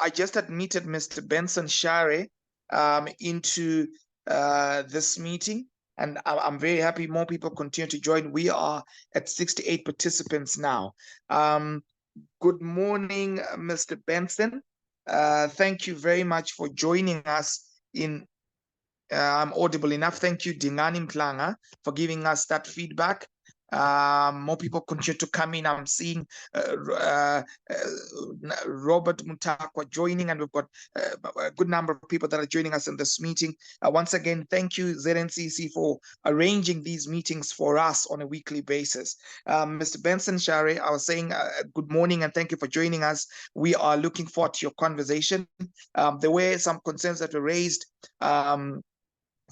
I just admitted Mr. Benson Share into this meeting, and I'm very happy more people continue to join. We are at 68 participants now. Good morning, Mr. Benson. Thank you very much for joining us in I'm audible enough. Thank you, Dingani Mklanga, for giving us that feedback. More people continue to come in. I'm seeing Robert Mutakwa joining, and we've got a good number of people that are joining us in this meeting. Once again, thank you, ZNCC, for arranging these meetings for us on a weekly basis. Mr. Benson Share, I was saying good morning and thank you for joining us. We are looking forward to your conversation. There were some concerns that were raised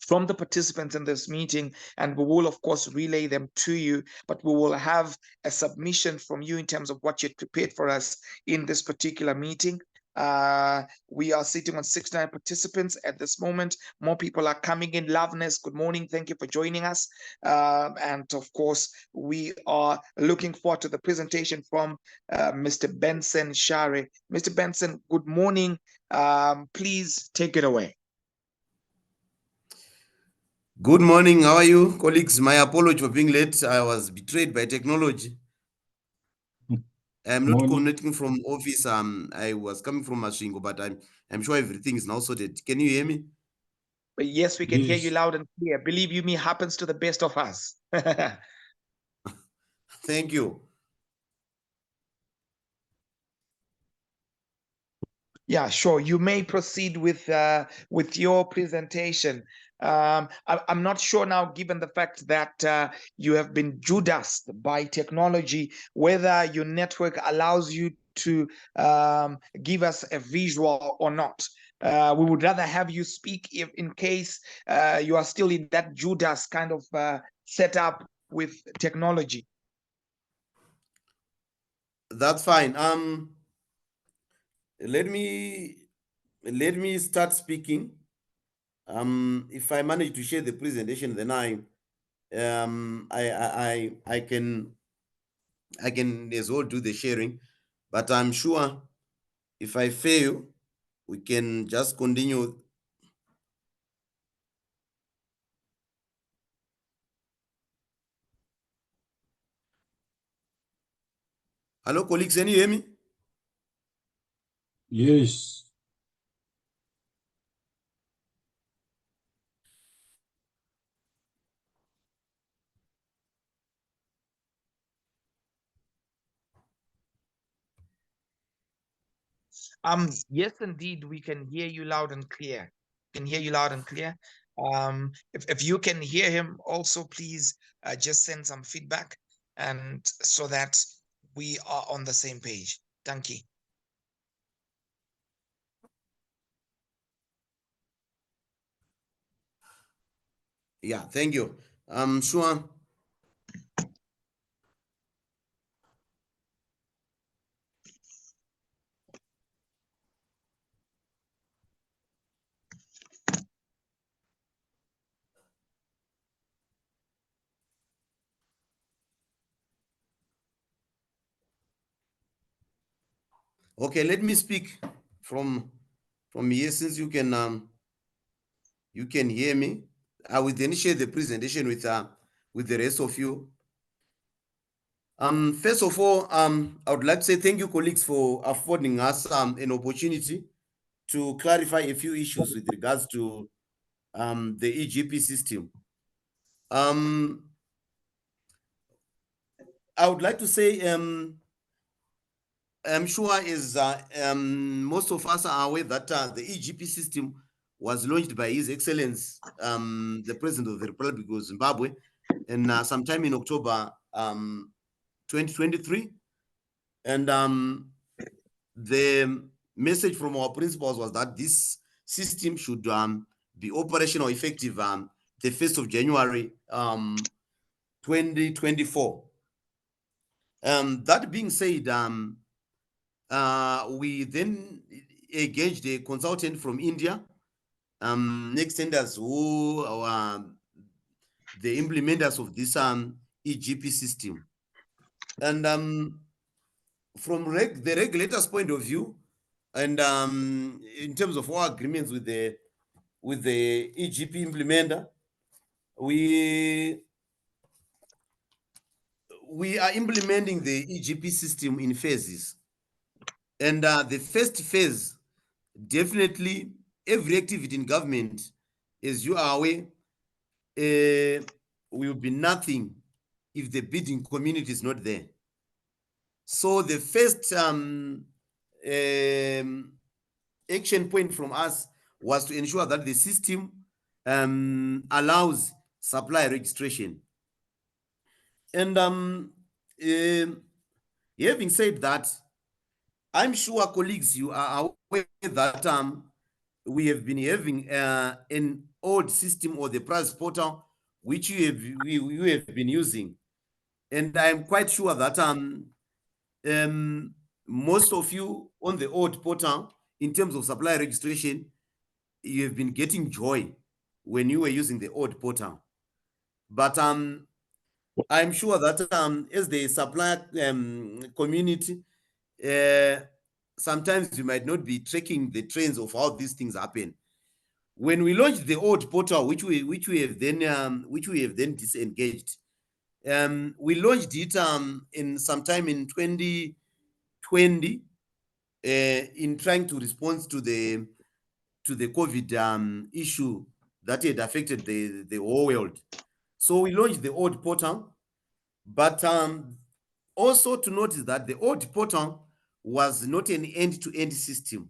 from the participants in this meeting, and we will of course relay them to you, but we will have a submission from you in terms of what you prepared for us in this particular meeting. We are sitting on 69 participants at this moment. More people are coming in. Loveness, good morning. Thank you for joining us. And of course, we are looking forward to the presentation from Mr. Benson Share. Mr. Benson, good morning. Please take it away. Good morning. How are you, colleagues? My apology for being late. I was betrayed by technology. I'm not connecting from office. I was coming from Mashingo, but I'm sure everything is now sorted. Can you hear me? Yes, we can hear you loud and clear. Believe you me, happens to the best of us. Thank you. Yeah, sure. You may proceed with your presentation. I'm not sure now, given the fact that you have been Judased by technology, whether your network allows you to give us a visual or not. We would rather have you speak if, in case you are still in that Judas kind of setup with technology. That's fine. Let me start speaking. If I manage to share the presentation, then I can as well do the sharing, but I'm sure if I fail, we can just continue. Hello, colleagues, can you hear me? Yes. Yes, indeed, we can hear you loud and clear. Can hear you loud and clear. If you can hear him also, please just send some feedback, and so that we are on the same page. Thank you. Yeah, thank you. Sure. Okay, let me speak from here, since you can hear me. I will then share the presentation with the rest of you. First of all, I would like to say thank you, colleagues, for affording us an opportunity to clarify a few issues with regards to the EGP system. I would like to say, I'm sure is most of us are aware that the EGP system was launched by His Excellence, the President of the Republic of Zimbabwe, and sometime in October 2023. And the message from our principals was that this system should be operational effective the 1st of January 2024. That being said, we then engaged a consultant from India, Nextenders, who are the implementers of this EGP system. And from the regulator's point of view, And in terms of our agreements with the EGP implementer, we are implementing the EGP system in phases. And the first phase, definitely every activity in government, as you are aware, will be nothing if the bidding community is not there. So the first action point from us was to ensure that the system allows supplier registration. And having said that, I'm sure, colleagues, you are aware that we have been having an old system, or the PRAZ portal, which you have been using. And I'm quite sure that most of you on the old portal, in terms of supplier registration, you have been getting joy when you were using the old portal. But I'm sure that as the supplier community, sometimes you might not be tracking the trends of how these things happen. When we launched the old portal, which we have then disengaged, we launched it in sometime in 2020, in trying to respond to the COVID issue that had affected the whole world. So we launched the old portal, but also to notice that the old portal was not an end-to-end system.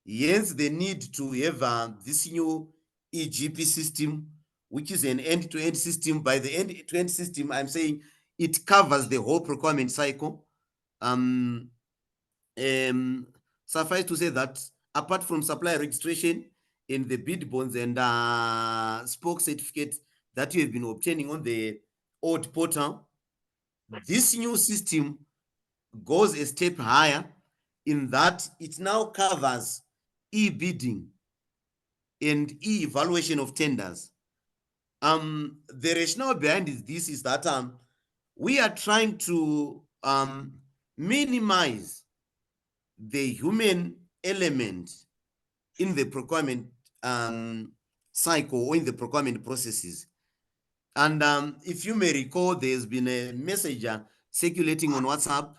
Hence, the need to have this new EGP system, which is an end-to-end system. By the end-to-end system, I'm saying it covers the whole procurement cycle. Suffice to say that apart from supplier registration in the bid bonds and spoke certificates that you have been obtaining on the old portal, this new system goes a step higher in that it now covers e-bidding and e-evaluation of tenders. The rationale behind this is that we are trying to minimize the human element in the procurement cycle, or in the procurement processes. And if you may recall, there's been a message circulating on WhatsApp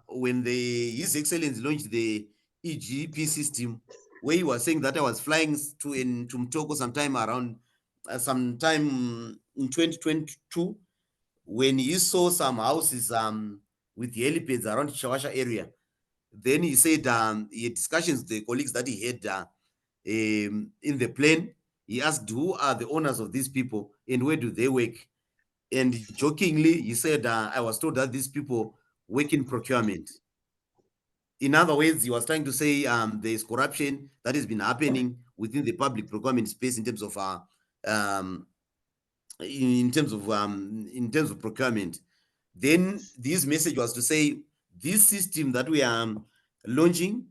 when His Excellency launched the EGP system, where he was saying that I was flying to Mtoko sometime around sometime in 2022, when he saw some houses with helipads around Shawasha area. Then he said he had discussions with the colleagues that he had in the plane. He asked, who are the owners of these people and where do they work? And jokingly, he said, I was told that these people work in procurement. In other words, he was trying to say there is corruption that has been happening within the public procurement space in terms of in terms of procurement. Then this message was to say this system that we are launching,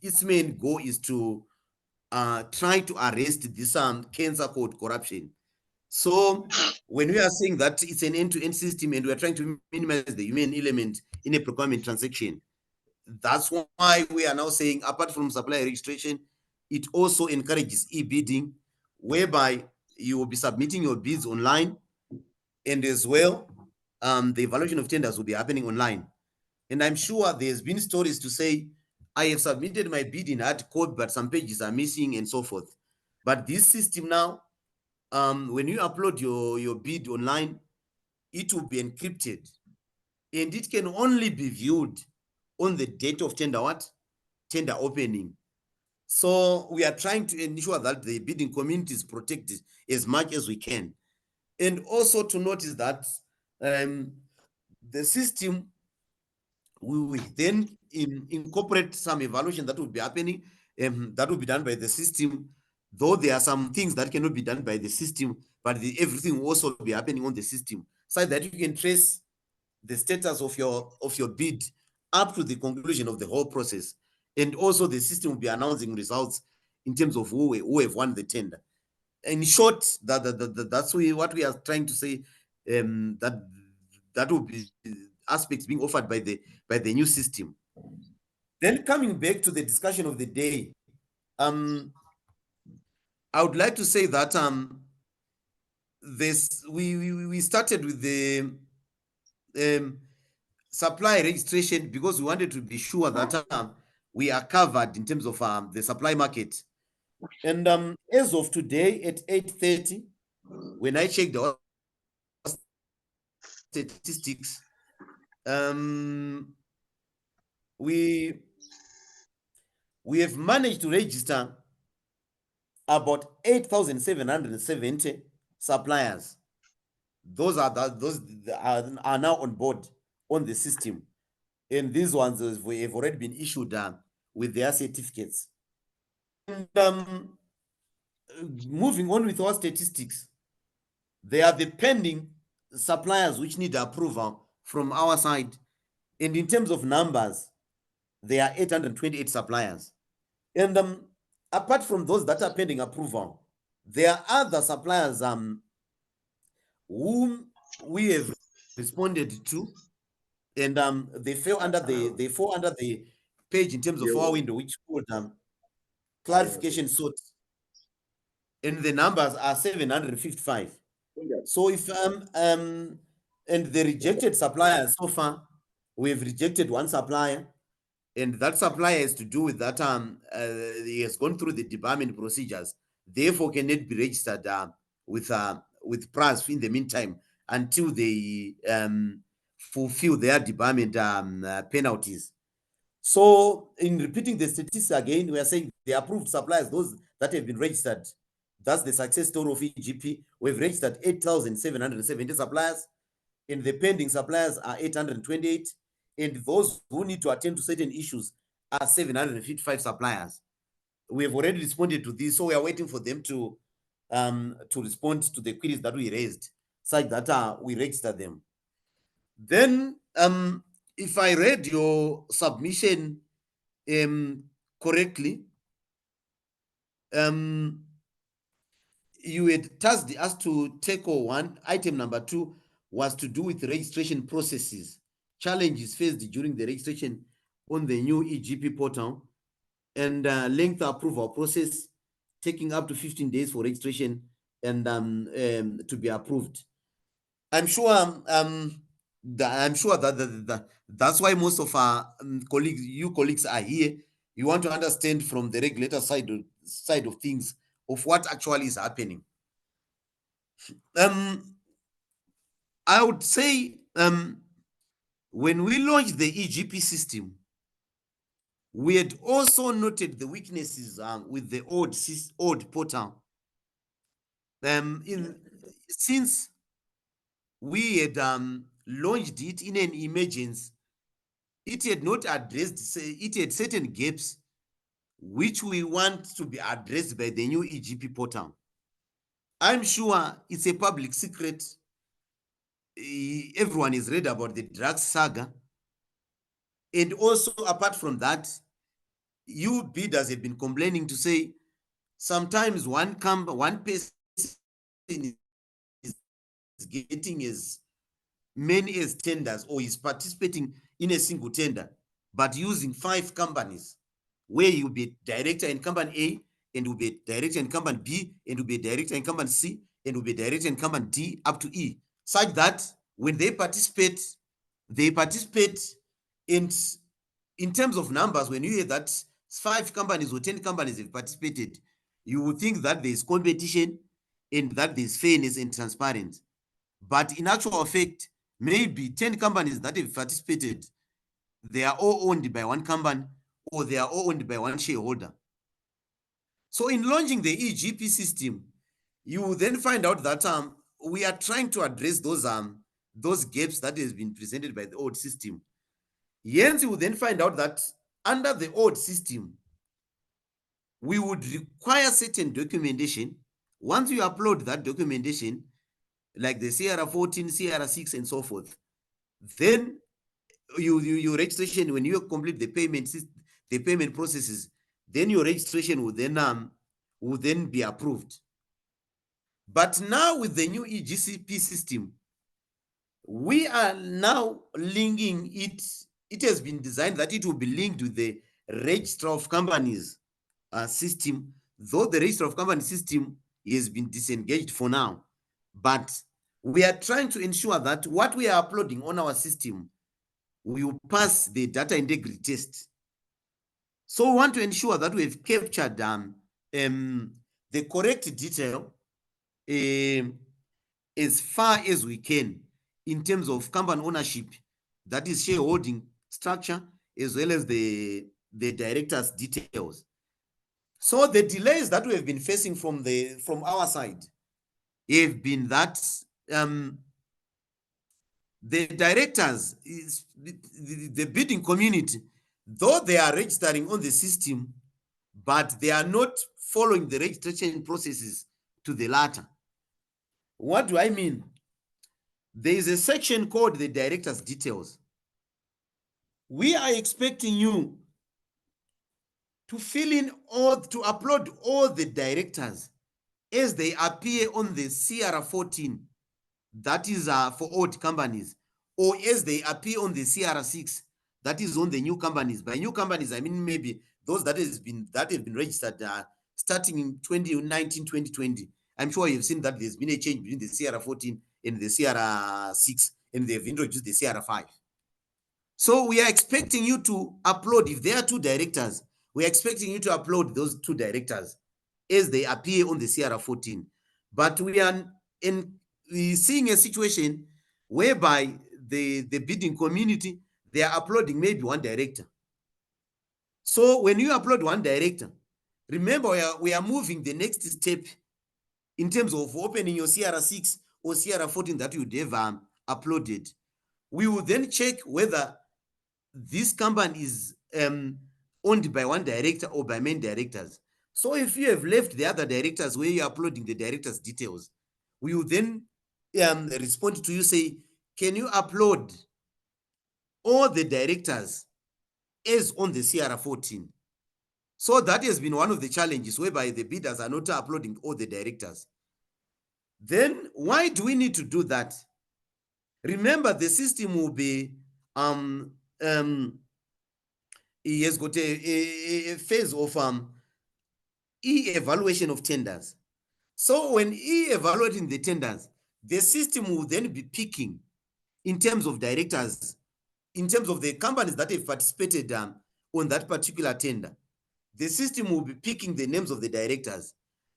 its main goal is to try to arrest this cancer called corruption. So when we are saying that it's an end-to-end system and we are trying to minimize the human element in a procurement transaction, that's why we are now saying, apart from supplier registration, it also encourages e-bidding, whereby you will be submitting your bids online, and as well, the evaluation of tenders will be happening online. And I'm sure there's been stories to say, I have submitted my bid in hard code, but some pages are missing and so forth. But this system now, when you upload your bid online, it will be encrypted, and it can only be viewed on the date of tender opening. So we are trying to ensure that the bidding community is protected as much as we can. And also to notice that the system, we will then incorporate some evaluation that will be happening, that will be done by the system, though there are some things that cannot be done by the system, but everything will also be happening on the system, so that you can trace the status of your bid up to the conclusion of the whole process. And also the system will be announcing results in terms of who have won the tender. In short, that's what we are trying to say, that will be aspects being offered by the new system. Then coming back to the discussion of the day, I would like to say that we started with the supply registration because we wanted to be sure that we are covered in terms of the supply market. And as of today at 8:30, when I checked the statistics, we have managed to register about 8,770 suppliers. Those are now on board on the system, and these ones have already been issued with their certificates. And moving on with our statistics, they are the pending suppliers which need approval from our side. And in terms of numbers, there are 828 suppliers. And apart from those that are pending approval, there are other suppliers whom we have responded to, and they fall under the page in terms of our window, which called clarification sought, and the numbers are 755. So if and the rejected suppliers so far, we have rejected one supplier, and that supplier has to do with that he has gone through the debarment procedures, therefore cannot be registered with PRAZ in the meantime until they fulfill their debarment penalties. So in repeating the statistics again, we are saying the approved suppliers, those that have been registered, that's the success story of EGP. We've registered 8,770 suppliers, and the pending suppliers are 828, and those who need to attend to certain issues are 755 suppliers. We have already responded to this, so we are waiting for them to respond to the queries that we raised, such that we register them. Then, if I read your submission correctly, you had tasked us to tackle one. Item number 2 was to do with registration processes, challenges faced during the registration on the new EGP portal, and length approval process, taking up to 15 days for registration and to be approved. I'm sure that that's why most of our colleagues are here. You want to understand from the regulator side of things of what actually is happening. I would say when we launched the EGP system, we had also noted the weaknesses with the old portal. Since we had launched it in an emergency, it had not addressed, it had certain gaps which we want to be addressed by the new EGP portal. I'm sure it's a public secret. Everyone has read about the drug saga. And also, apart from that, you bidders have been complaining to say sometimes one person is getting as many as tenders, or is participating in a single tender, but using 5 companies, where you'll be director in company A, and will be director in company B, and will be director in company C, and will be director in company D up to E, such that when they participate in terms of numbers. When you hear that 5 companies or 10 companies have participated, you would think that there's competition and that there's fairness and transparency. But in actual fact, maybe 10 companies that have participated, they are all owned by one company, or they are all owned by one shareholder. So in launching the EGP system, you will then find out that we are trying to address those gaps that has been presented by the old system. Hence, you will then find out that under the old system, we would require certain documentation. Once you upload that documentation, like the CR14, CR6, and so forth, then your registration, when you complete the payment processes, then your registration will then be approved. But now with the new EGCP system, we are now linking it. It has been designed that it will be linked with the register of companies system, though the register of company system has been disengaged for now, but we are trying to ensure that what we are uploading on our system will pass the data integrity test. So we want to ensure that we've captured the correct detail as far as we can in terms of company ownership, that is shareholding structure, as well as the directors' details. So the delays that we have been facing from our side have been that the directors, the bidding community, though they are registering on the system, but they are not following the registration processes to the latter. What do I mean? There is a section called the director's details. We are expecting you to fill in to upload all the directors as they appear on the CR14, that is for old companies, or as they appear on the CR6, that is on the new companies. By new companies, I mean maybe those that have been registered starting in 2019, 2020. I'm sure you've seen that there's been a change between the CR14 and the CR6, and they've introduced the CR5. So we are expecting you to upload, if there are 2 directors, we're expecting you to upload those 2 directors as they appear on the CR14. But we are seeing a situation whereby the bidding community, they are uploading maybe 1 director. So when you upload 1 director, remember we are moving the next step in terms of opening your CR6 or CR14 that you'd have uploaded. We will then check whether this company is owned by 1 director or by main directors. So if you have left the other directors where you're uploading the directors' details, we will then respond to you, say, can you upload all the directors as on the CR14? So that has been one of the challenges whereby the bidders are not uploading all the directors. Then why do we need to do that? Remember, the system will be he has got a phase of e-evaluation of tenders. So when e-evaluating the tenders, the system will then be picking in terms of directors, in terms of the companies that have participated on that particular tender. The system will be picking the names of the directors.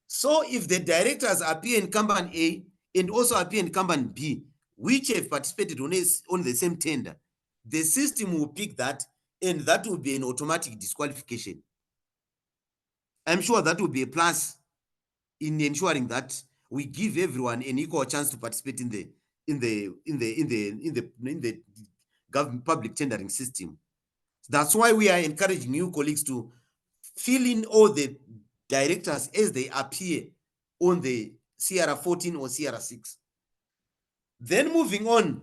So if the directors appear in company A and also appear in company B, which have participated on the same tender, the system will pick that, and that will be an automatic disqualification. I'm sure that will be a plus in ensuring that we give everyone an equal chance to participate in the government public tendering system. That's why we are encouraging you colleagues to fill in all the directors as they appear on the CR14 or CR6. Then moving on,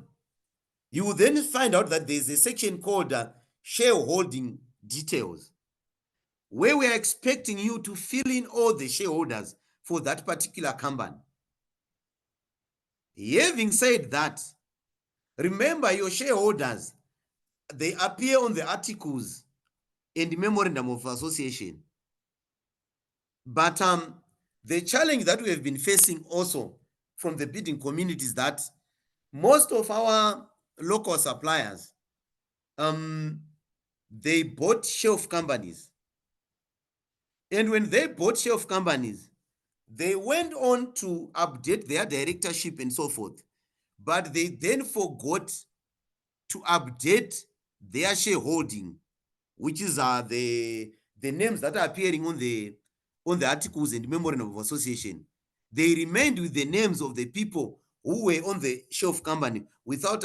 you will then find out that there's a section called shareholding details, where we are expecting you to fill in all the shareholders for that particular company. Having said that, remember your shareholders, they appear on the articles and memorandum of association. But the challenge that we have been facing also from the bidding community is that most of our local suppliers, they bought shelf companies. And when they bought shelf companies, they went on to update their directorship and so forth. But they then forgot to update their shareholding, which is the names that are appearing on the articles and memorandum of association. They remained with the names of the people who were on the shelf company without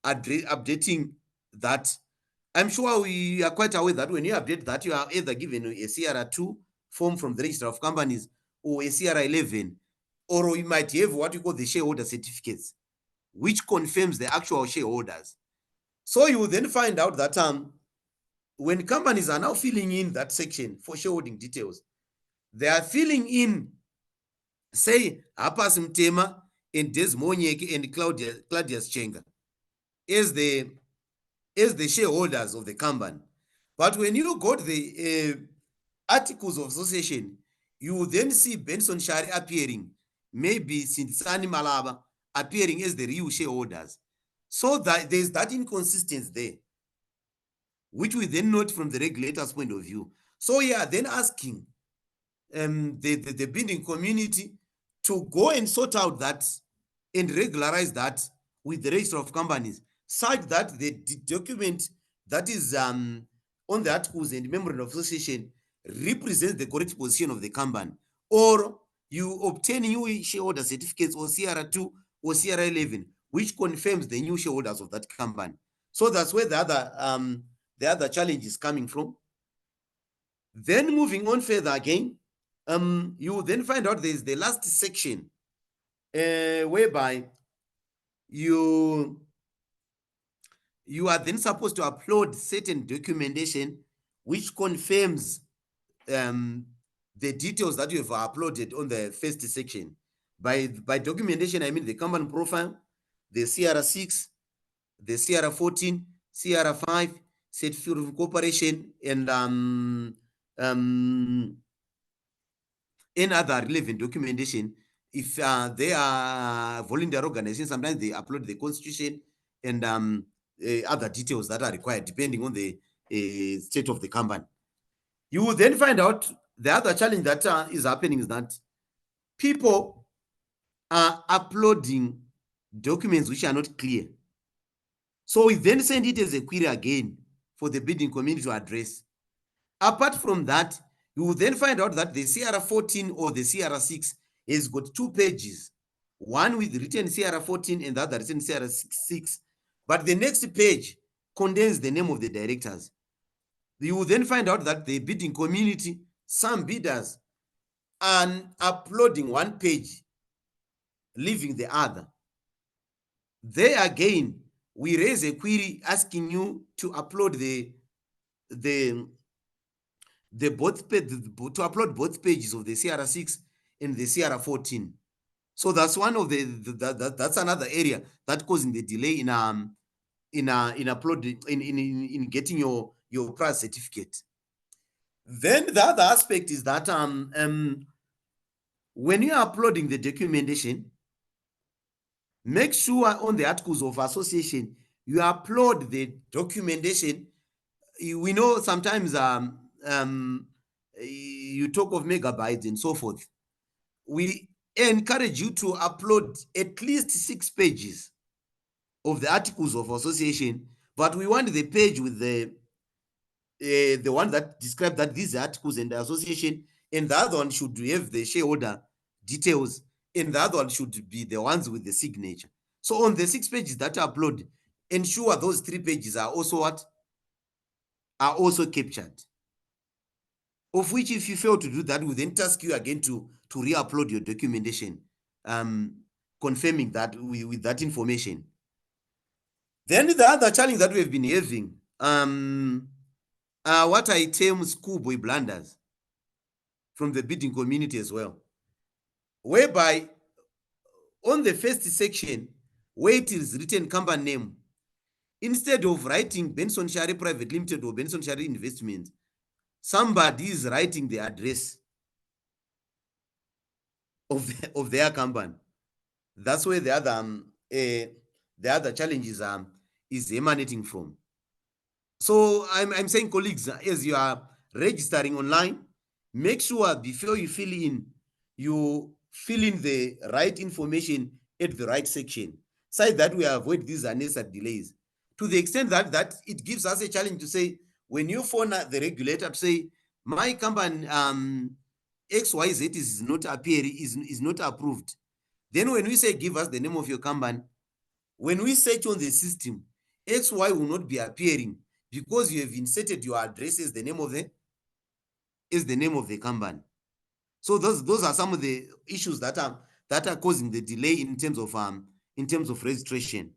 updating that. I'm sure we are quite aware that when you update that, you are either given a CR2 form from the register of companies or a CR11, or you might have what you call the shareholder certificates, which confirms the actual shareholders. So you will then find out that when companies are now filling in that section for shareholding details, they are filling in, say, Apas Mtema and Des Monyeke and Claudius Chenga as the shareholders of the company. But when you got the articles of association, you will then see Benson Shari appearing, maybe Sintisani Malaba appearing as the real shareholders. So that there's that inconsistency there, which we then note from the regulator's point of view. So yeah, then asking the bidding community to go and sort out that and regularize that with the register of companies, such that the document that is on the articles and memorandum of association represents the correct position of the company, or you obtain new shareholder certificates or CR2 or CR11, which confirms the new shareholders of that company. So that's where the other challenge is coming from. Then moving on further again, you will then find out there's the last section whereby you are then supposed to upload certain documentation which confirms the details that you have uploaded on the first section. By documentation, I mean the company profile, the CR6, the CR14, CR5, certificate of incorporation, and any other relevant documentation. If they are voluntary organizations, sometimes they upload the constitution and other details that are required depending on the state of the company. You will then find out the other challenge that is happening is that people are uploading documents which are not clear. So we then send it as a query again for the bidding community to address. Apart from that, you will then find out that the CR14 or the CR6 has got 2 pages, one with written CR14 and the other written CR6, but the next page contains the name of the directors. You will then find out that the bidding community, some bidders are uploading one page, leaving the other. There again, we raise a query asking you to upload to upload both pages of the CR6 and the CR14. So that's one of that's another area that causing the delay in uploading in getting your PRAZ certificate. Then the other aspect is that when you are uploading the documentation, make sure on the articles of association you upload the documentation. We know sometimes you talk of megabytes and so forth. We encourage you to upload at least 6 pages of the articles of association, but we want the page with the one that describes that these articles and the association, and the other one should have the shareholder details, and the other one should be the ones with the signature. So on the 6 pages that are uploaded, ensure those 3 pages are also what? Are also captured. Of which, if you fail to do that, we then task you again to re-upload your documentation, confirming that with that information. Then the other challenge that we have been having, what I term schoolboy blunders from the bidding community as well, whereby on the first section, where it is written company name, instead of writing Benson Shari Private Limited or Benson Shari Investment, somebody is writing the address of their company. That's where the other challenges is emanating from. So I'm saying, colleagues, as you are registering online, make sure before you fill in the right information at the right section, so that we avoid these unnecessary delays. To the extent that it gives us a challenge to say, when you phone the regulator to say, my company XYZ is not appearing, is not approved. Then when we say, give us the name of your company, when we search on the system, XY will not be appearing because you have inserted your address as the name of the company. So those are some of the issues that are causing the delay in terms of registration.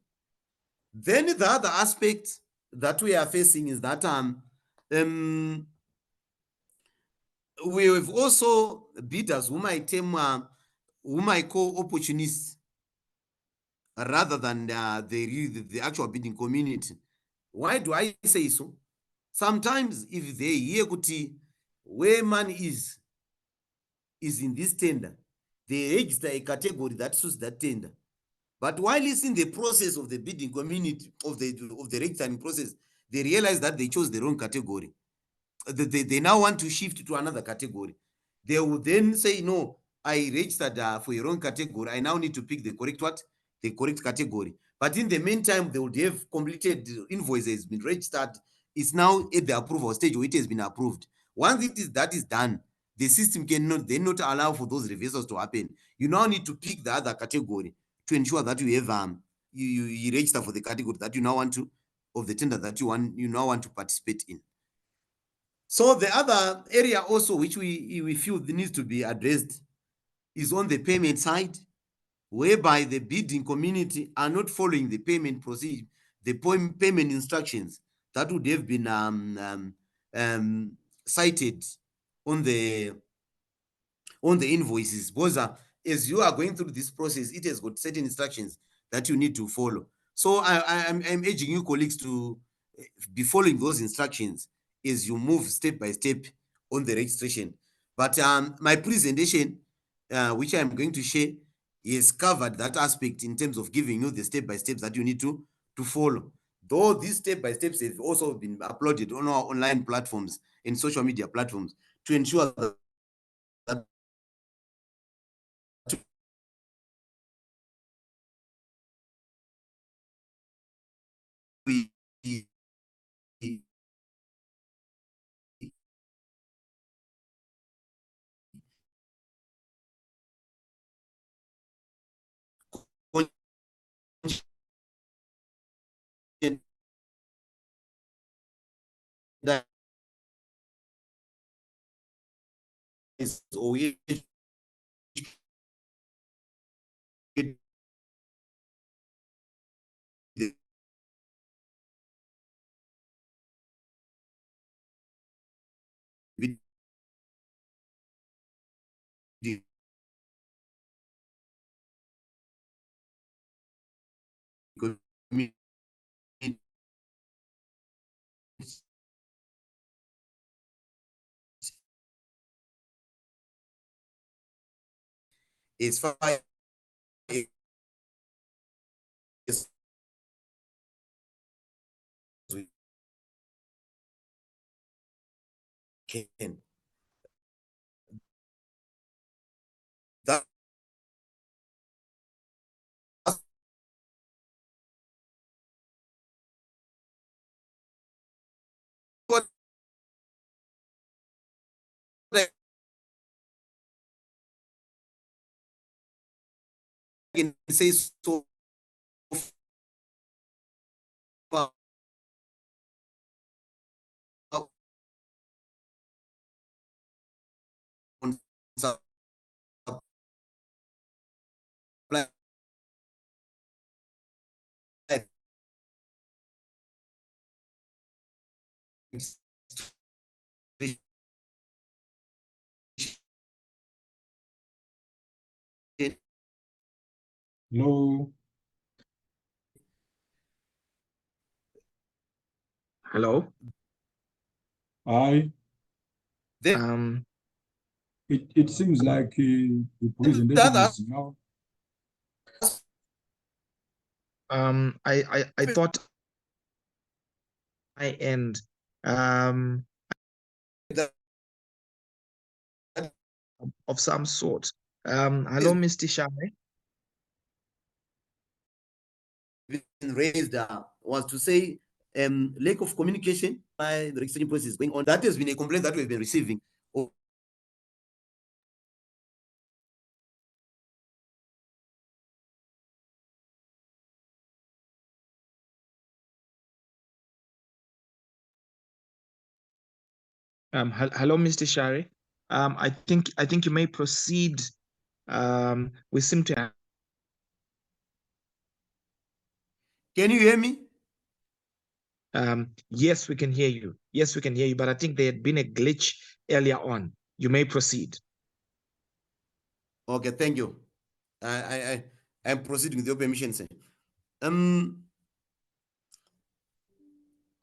Then the other aspect that we are facing is that we have also bidders whom I call opportunists rather than the actual bidding community. Why do I say so? sometimes if they hear kuti where money is in this tender, they register a category that suits that tender. But while it's in the process of the bidding community, of the registering process, they realize that they chose the wrong category. They now want to shift to another category. They will then say, no, I registered for a wrong category. I now need to pick the correct what? The correct category. But in the meantime, they would have completed invoices, been registered. It's now at the approval stage where it has been approved. Once that is done, the system cannot then not allow for those reversals to happen. You now need to pick the other category to ensure that you have you register for the category that you now want to, of the tender that you now want to participate in. So the other area also which we feel needs to be addressed is on the payment side, whereby the bidding community are not following the payment procedure, the payment instructions that would have been cited on the invoices. Because as you are going through this process, it has got certain instructions that you need to follow. So I'm urging you colleagues to be following those instructions as you move step by step on the registration. But my presentation, which I'm going to share, is covered that aspect in terms of giving you the step by steps that you need to follow. Though these step by steps have also been uploaded on our online platforms and social media platforms to ensure that we that is always as far as we can. That's what I can say so far on supply No. Hello. I. Um, It seems like the presentation other is now. I thought I end of some sort. Hello, Mr. Shame. raised was to say lack of communication by the registration process going on. That has been a complaint that we've been receiving. Hello, Mr. Shari. I think you may proceed. We seem to have. Can you hear me? Yes, we can hear you. Yes, we can hear you. But I think there had been a glitch earlier on. You may proceed. Okay, thank you. I'm proceeding with your permission, sir.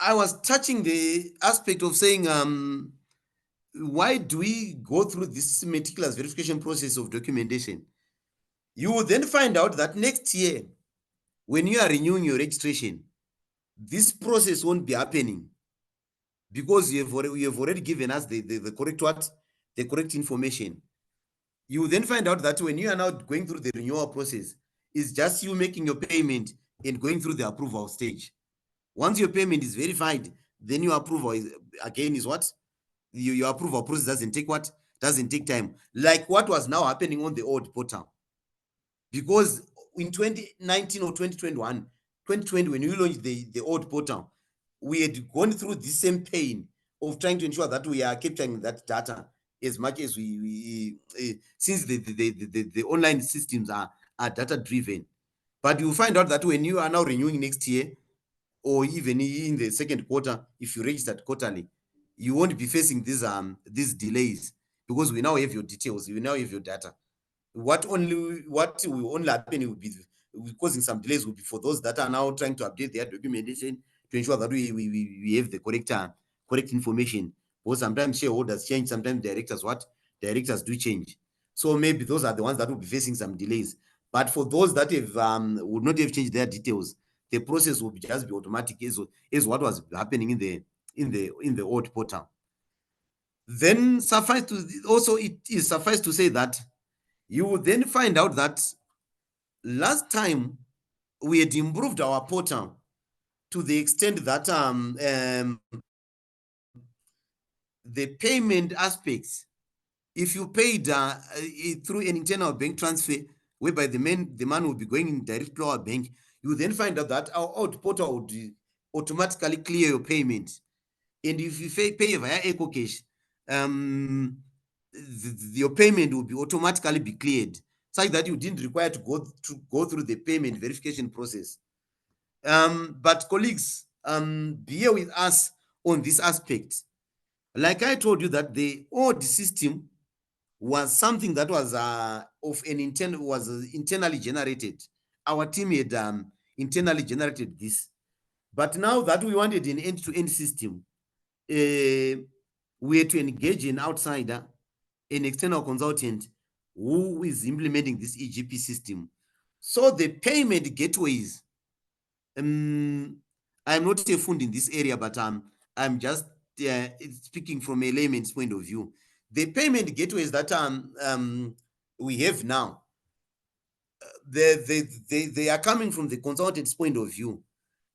I was touching the aspect of saying, why do we go through this meticulous verification process of documentation? You will then find out that next year, when you are renewing your registration, this process won't be happening because you have already given us the correct what? The correct information. You will then find out that when you are now going through the renewal process, it's just you making your payment and going through the approval stage. Once your payment is verified, then your approval is, again, is what? Your approval process doesn't take what? Doesn't take time. Like what was now happening on the old portal. Because in 2019 or 2021, 2020, when we launched the old portal, we had gone through the same pain of trying to ensure that we are capturing that data as much as we since the online systems are data driven. But you find out that when you are now renewing next year, or even in the second quarter, if you registered quarterly, you won't be facing these delays because we now have your details, we now have your data. What will only happen will be causing some delays will be for those that are now trying to update their documentation to ensure that we have the correct information. Because sometimes shareholders change, sometimes directors do change. So maybe those are the ones that will be facing some delays. But for those that have would not have changed their details, the process will just be automatic as what was happening in the old portal. Then it is suffice to say that you will then find out that last time we had improved our portal to the extent that the payment aspects, if you paid through an internal bank transfer, whereby the man will be going in direct to our bank, you then find out that our old portal would automatically clear your payment. And if you pay via EcoCash, your payment will be automatically be cleared, such that you didn't require to go through the payment verification process. But colleagues, bear with us on this aspect. Like I told you that the old system was something that was internally generated. Our team had internally generated this. But now that we wanted an end-to-end system, we had to engage an outsider, an external consultant who is implementing this EGP system. So the payment gateways, I'm not a fund in this area, but I'm just speaking from a layman's point of view. The payment gateways that we have now, they are coming from the consultant's point of view,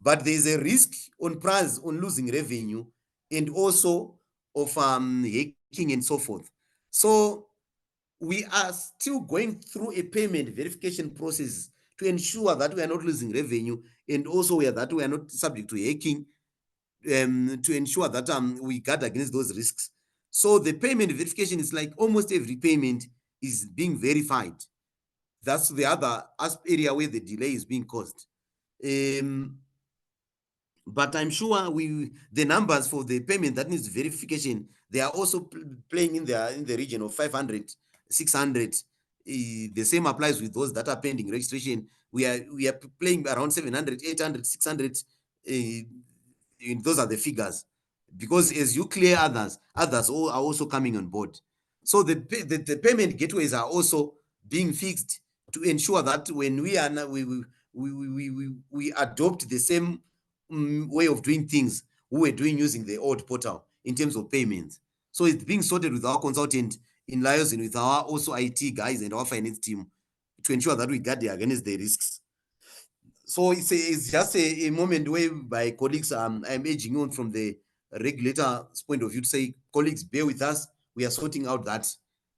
but there's a risk on PRAZ on losing revenue and also of hacking and so forth. So we are still going through a payment verification process to ensure that we are not losing revenue, and also that we are not subject to hacking, to ensure that we guard against those risks. So the payment verification is like almost every payment is being verified. That's the other area where the delay is being caused. But I'm sure the numbers for the payment that needs verification, they are also playing in the region of 500, 600. The same applies with those that are pending registration. We are playing around 700, 800, 600. Those are the figures, because as you clear others are also coming on board. So the payment gateways are also being fixed to ensure that when we adopt the same way of doing things we were doing using the old portal in terms of payments. So it's being sorted with our consultant in liaison with our also IT guys and our finance team to ensure that we guard against the risks. So it's just a moment where by colleagues, I'm edging on from the regulator's point of view to say, colleagues, bear with us. We are sorting out that.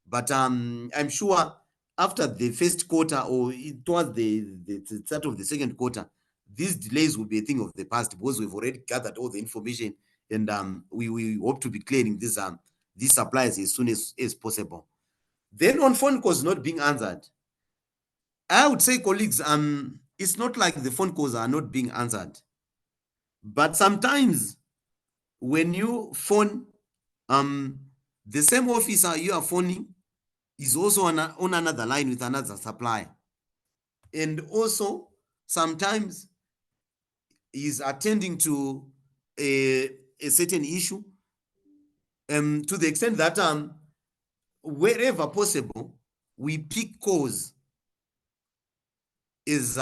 But I'm sure after the first quarter or towards the start of the second quarter, these delays will be a thing of the past because we've already gathered all the information, and we hope to be clearing these suppliers as soon as possible. Then on phone calls not being answered, I would say, colleagues, it's not like the phone calls are not being answered, but sometimes when you phone, the same officer you are phoning is also on another line with another supplier, and also sometimes he's attending to a certain issue, to the extent that wherever possible, we pick cause is we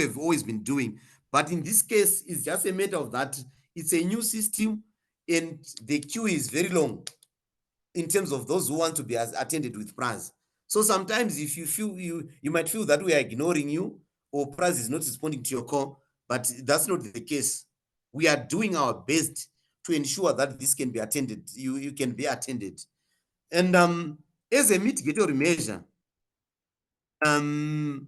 have always been doing. But in this case, it's just a matter of that it's a new system and the queue is very long in terms of those who want to be attended with PRAZ. So sometimes if you feel you might feel that we are ignoring you or PRAZ is not responding to your call, but that's not the case. We are doing our best to ensure that this can be attended, you can be attended. And as a mitigatory measure, I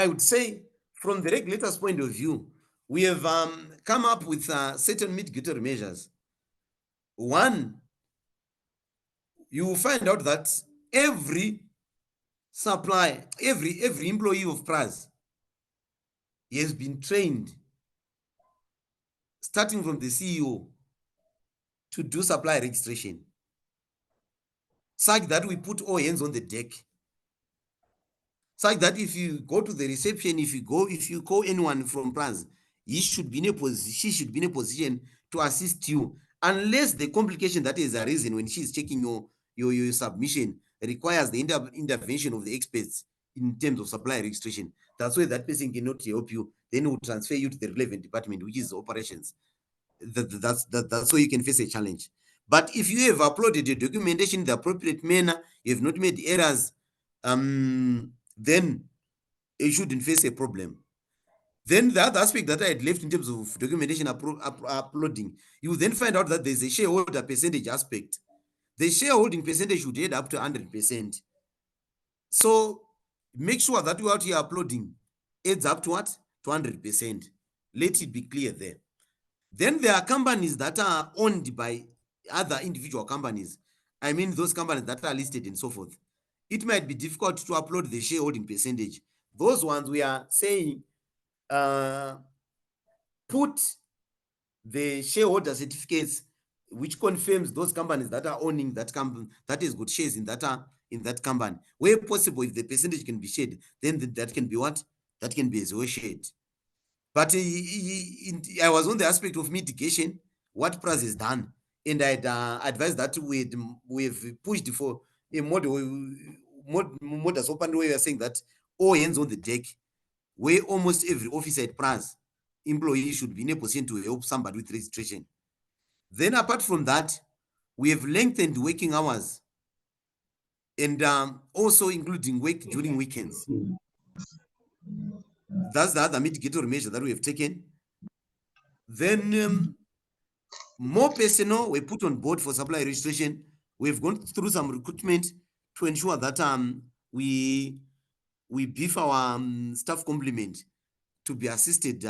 would say from the regulator's point of view, we have come up with certain mitigatory measures. One, you will find out that every supplier, every employee of PRAZ has been trained, starting from the CEO, to do supplier registration, such that we put all hands on the deck, such that if you go to the reception, if you call anyone from PRAZ, she should be in a position to assist you, unless the complication that is arisen when she is checking your submission requires the intervention of the experts in terms of supplier registration. That's why that person cannot help you. Then we'll transfer you to the relevant department, which is operations. That's why you can face a challenge. But if you have uploaded your documentation in the appropriate manner, you have not made errors, then you shouldn't face a problem. Then the other aspect that I had left in terms of documentation uploading, you will then find out that there's a shareholder percentage aspect. The shareholding percentage should add up to 100%. So make sure that what you're uploading adds up to what? To 100%. Let it be clear there. Then there are companies that are owned by other individual companies. I mean, those companies that are listed and so forth. It might be difficult to upload the shareholding percentage. Those ones we are saying, put the shareholder certificates which confirms those companies that are owning that company, that is good shares in that company. Where possible, if the percentage can be shared, then that can be what? That can be as well shared. But I was on the aspect of mitigation, what PRAZ has done, and I'd advised that we've pushed for a modus operandi where we are saying that all hands on the deck, where almost every officer at PRAZ employee should be in a position to help somebody with registration. Then apart from that, we have lengthened working hours and also including work during weekends. That's the other mitigatory measure that we have taken. Then more personnel were put on board for supply registration. We've gone through some recruitment to ensure that we beef our staff complement to be assisted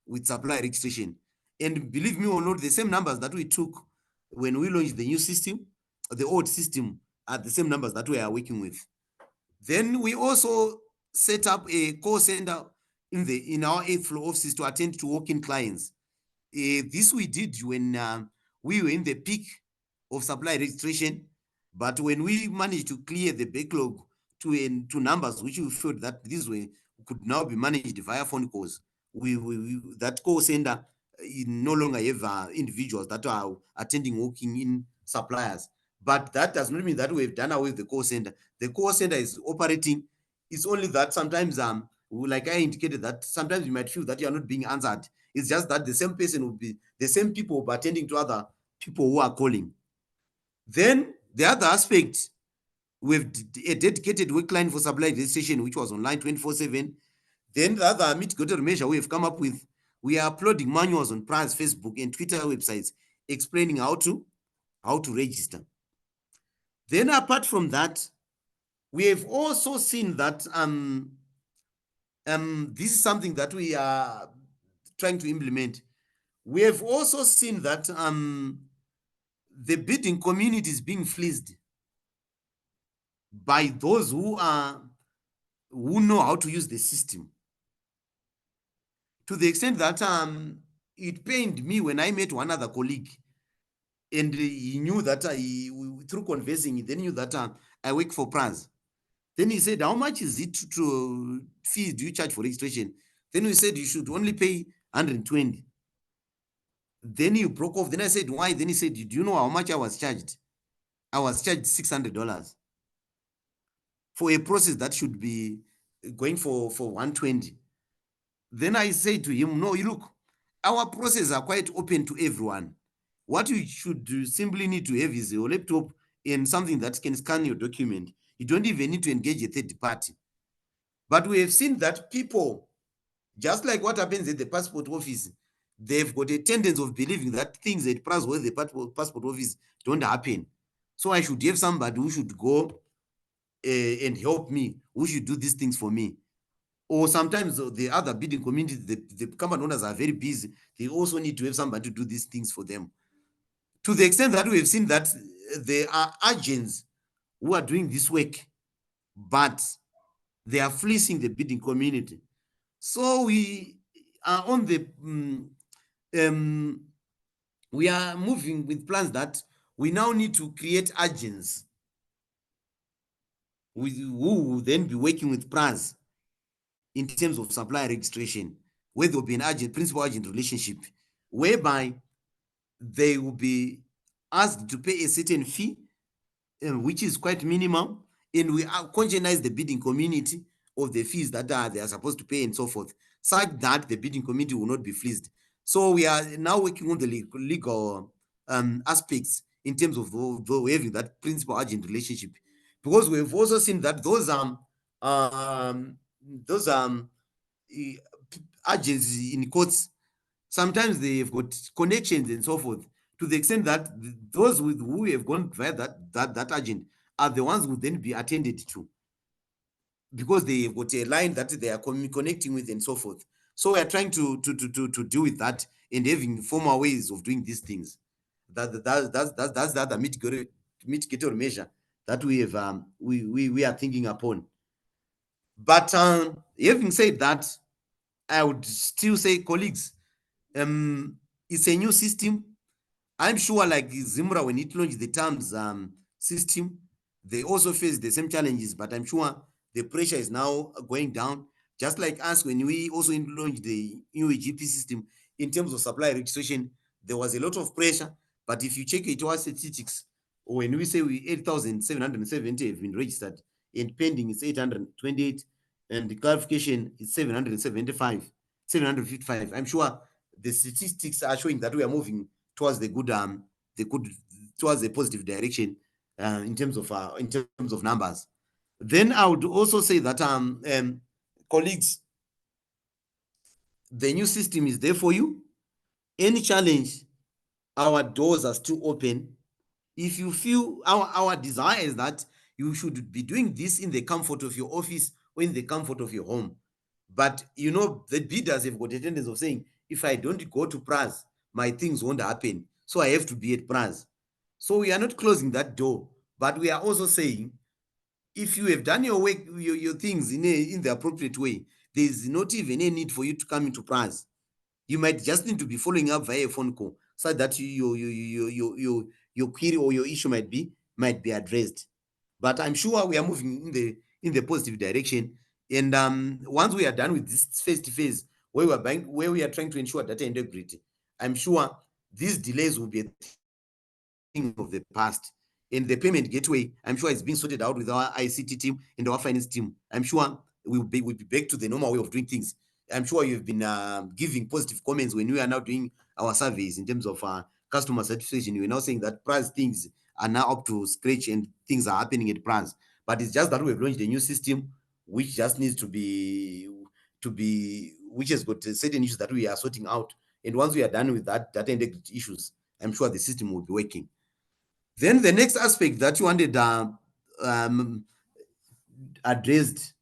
with supply registration. And believe me or not, the same numbers that we took when we launched the new system, the old system, are the same numbers that we are working with. Then we also set up a call center in our 8th floor offices to attend to walk-in clients. This we did when we were in the peak of supply registration, but when we managed to clear the backlog to numbers which we felt that this way could now be managed via phone calls, that call center no longer have individuals that are attending walking-in suppliers. But that does not mean that we've done away with the call center. The call center is operating. It's only that sometimes, like I indicated, that sometimes you might feel that you are not being answered. It's just that the same person will be, the same people will be attending to other people who are calling. Then the other aspect, we've a dedicated work line for supply registration, which was online 24/7. Then the other mitigatory measure we have come up with, we are uploading manuals on PRAZ, Facebook, and Twitter websites explaining how to register. Then apart from that, we have also seen that this is something that we are trying to implement. We have also seen that the bidding community is being fleeced by those who know how to use the system. To the extent that it pained me when I met one other colleague, and he knew that through conversing, he then knew that I work for PRAZ. Then he said, how much is it to fee do you charge for registration? Then we said you should only pay 120. Then he broke off. Then I said, why? Then he said, do you know how much I was charged? I was charged $600 for a process that should be going for 120. Then I said to him, no, you look, our processes are quite open to everyone. What you should simply need to have is your laptop and something that can scan your document. You don't even need to engage a third party. But we have seen that people, just like what happens at the passport office, they've got a tendency of believing that things at PRAZ or the passport office don't happen. So I should have somebody who should go and help me, who should do these things for me. Or sometimes the other bidding community, the company owners are very busy. They also need to have somebody to do these things for them. To the extent that we have seen that there are agents who are doing this work, but they are fleecing the bidding community. So we are on the, we are moving with plans that we now need to create agents who will then be working with PRAZ in terms of supplier registration, where there will be an agent, principal agent relationship, whereby they will be asked to pay a certain fee, which is quite minimal, and we conscientize the bidding community of the fees that they are supposed to pay and so forth, such that the bidding community will not be fleeced. So we are now working on the legal aspects in terms of having that principal agent relationship, because we've also seen that those agents in courts, sometimes they've got connections and so forth, to the extent that those with who have gone via that agent are the ones who then be attended to, because they've got a line that they are connecting with and so forth. So we are trying to deal with that and having formal ways of doing these things. That's the other mitigatory measure that we have we are thinking upon. But having said that, I would still say, colleagues, it's a new system. I'm sure, like Zimra, when it launched the terms system, they also face the same challenges, but I'm sure the pressure is now going down. Just like us, when we also launched the new GP system in terms of supply registration, there was a lot of pressure. But if you check it, our statistics, when we say 8,770 have been registered and pending is 828, and the clarification is 775, 755. I'm sure the statistics are showing that we are moving towards the good towards the positive direction in terms of numbers. Then I would also say that colleagues, the new system is there for you. Any challenge, our doors are still open. If you feel our desire is that you should be doing this in the comfort of your office or in the comfort of your home. But you know, the bidders have got a tendency of saying, if I don't go to PRAZ, my things won't happen. So I have to be at PRAZ. So we are not closing that door, but we are also saying, if you have done your work, your things in the appropriate way, there's not even a need for you to come into PRAZ. You might just need to be following up via a phone call so that your query or your issue might be addressed. But I'm sure we are moving in the positive direction. And once we are done with this first phase, where we are trying to ensure data integrity, I'm sure these delays will be a thing of the past. And the payment gateway, I'm sure it's being sorted out with our ICT team and our finance team. I'm sure we'll be back to the normal way of doing things. I'm sure you've been giving positive comments when we are now doing our surveys in terms of customer satisfaction. You're now saying that PRAZ things are now up to scratch and things are happening at PRAZ. But it's just that we've launched a new system which just needs to be, which has got certain issues that we are sorting out. And once we are done with that data integrity issues, I'm sure the system will be working. Then the next aspect that you wanted addressed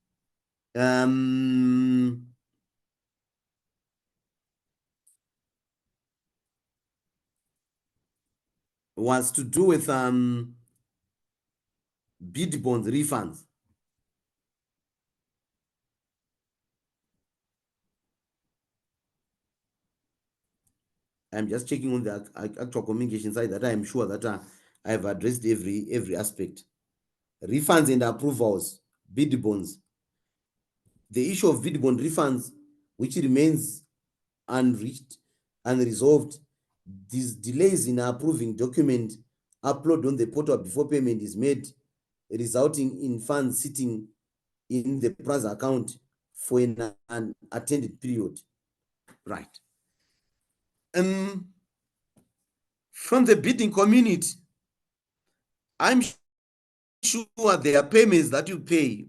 was to do with bid bonds refunds. I'm just checking on the actual communication side that I'm sure that I have addressed every aspect. Refunds and approvals, bid bonds. The issue of bid bond refunds, which remains unresolved. These delays in approving document upload on the portal before payment is made, resulting in funds sitting in the PRAZ account for an unattended period. Right. From the bidding community, I'm sure there are payments that you pay.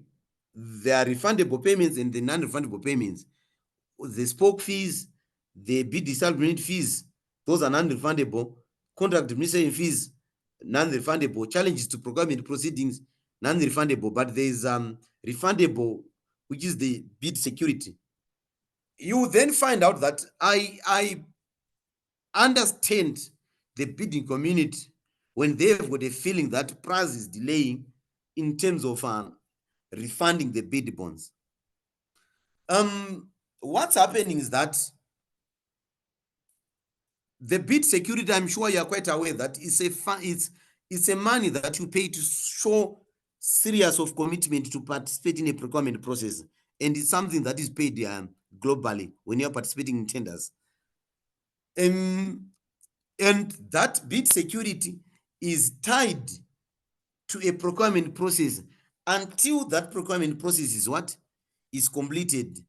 There are refundable payments and the non-refundable payments. The spoke fees, the bid disagreement fees, those are non-refundable. Contract administration fees, non-refundable. Challenges to procurement proceedings, non-refundable. But there is refundable, which is the bid security. You then find out that I understand the bidding community when they've got a feeling that PRAZ is delaying in terms of refunding the bid bonds. What's happening is that the bid security, I'm sure you're quite aware that it's a money that you pay to show serious of commitment to participate in a procurement process, and it's something that is paid globally when you're participating in tenders. And that bid security is tied to a procurement process until that procurement process is completed.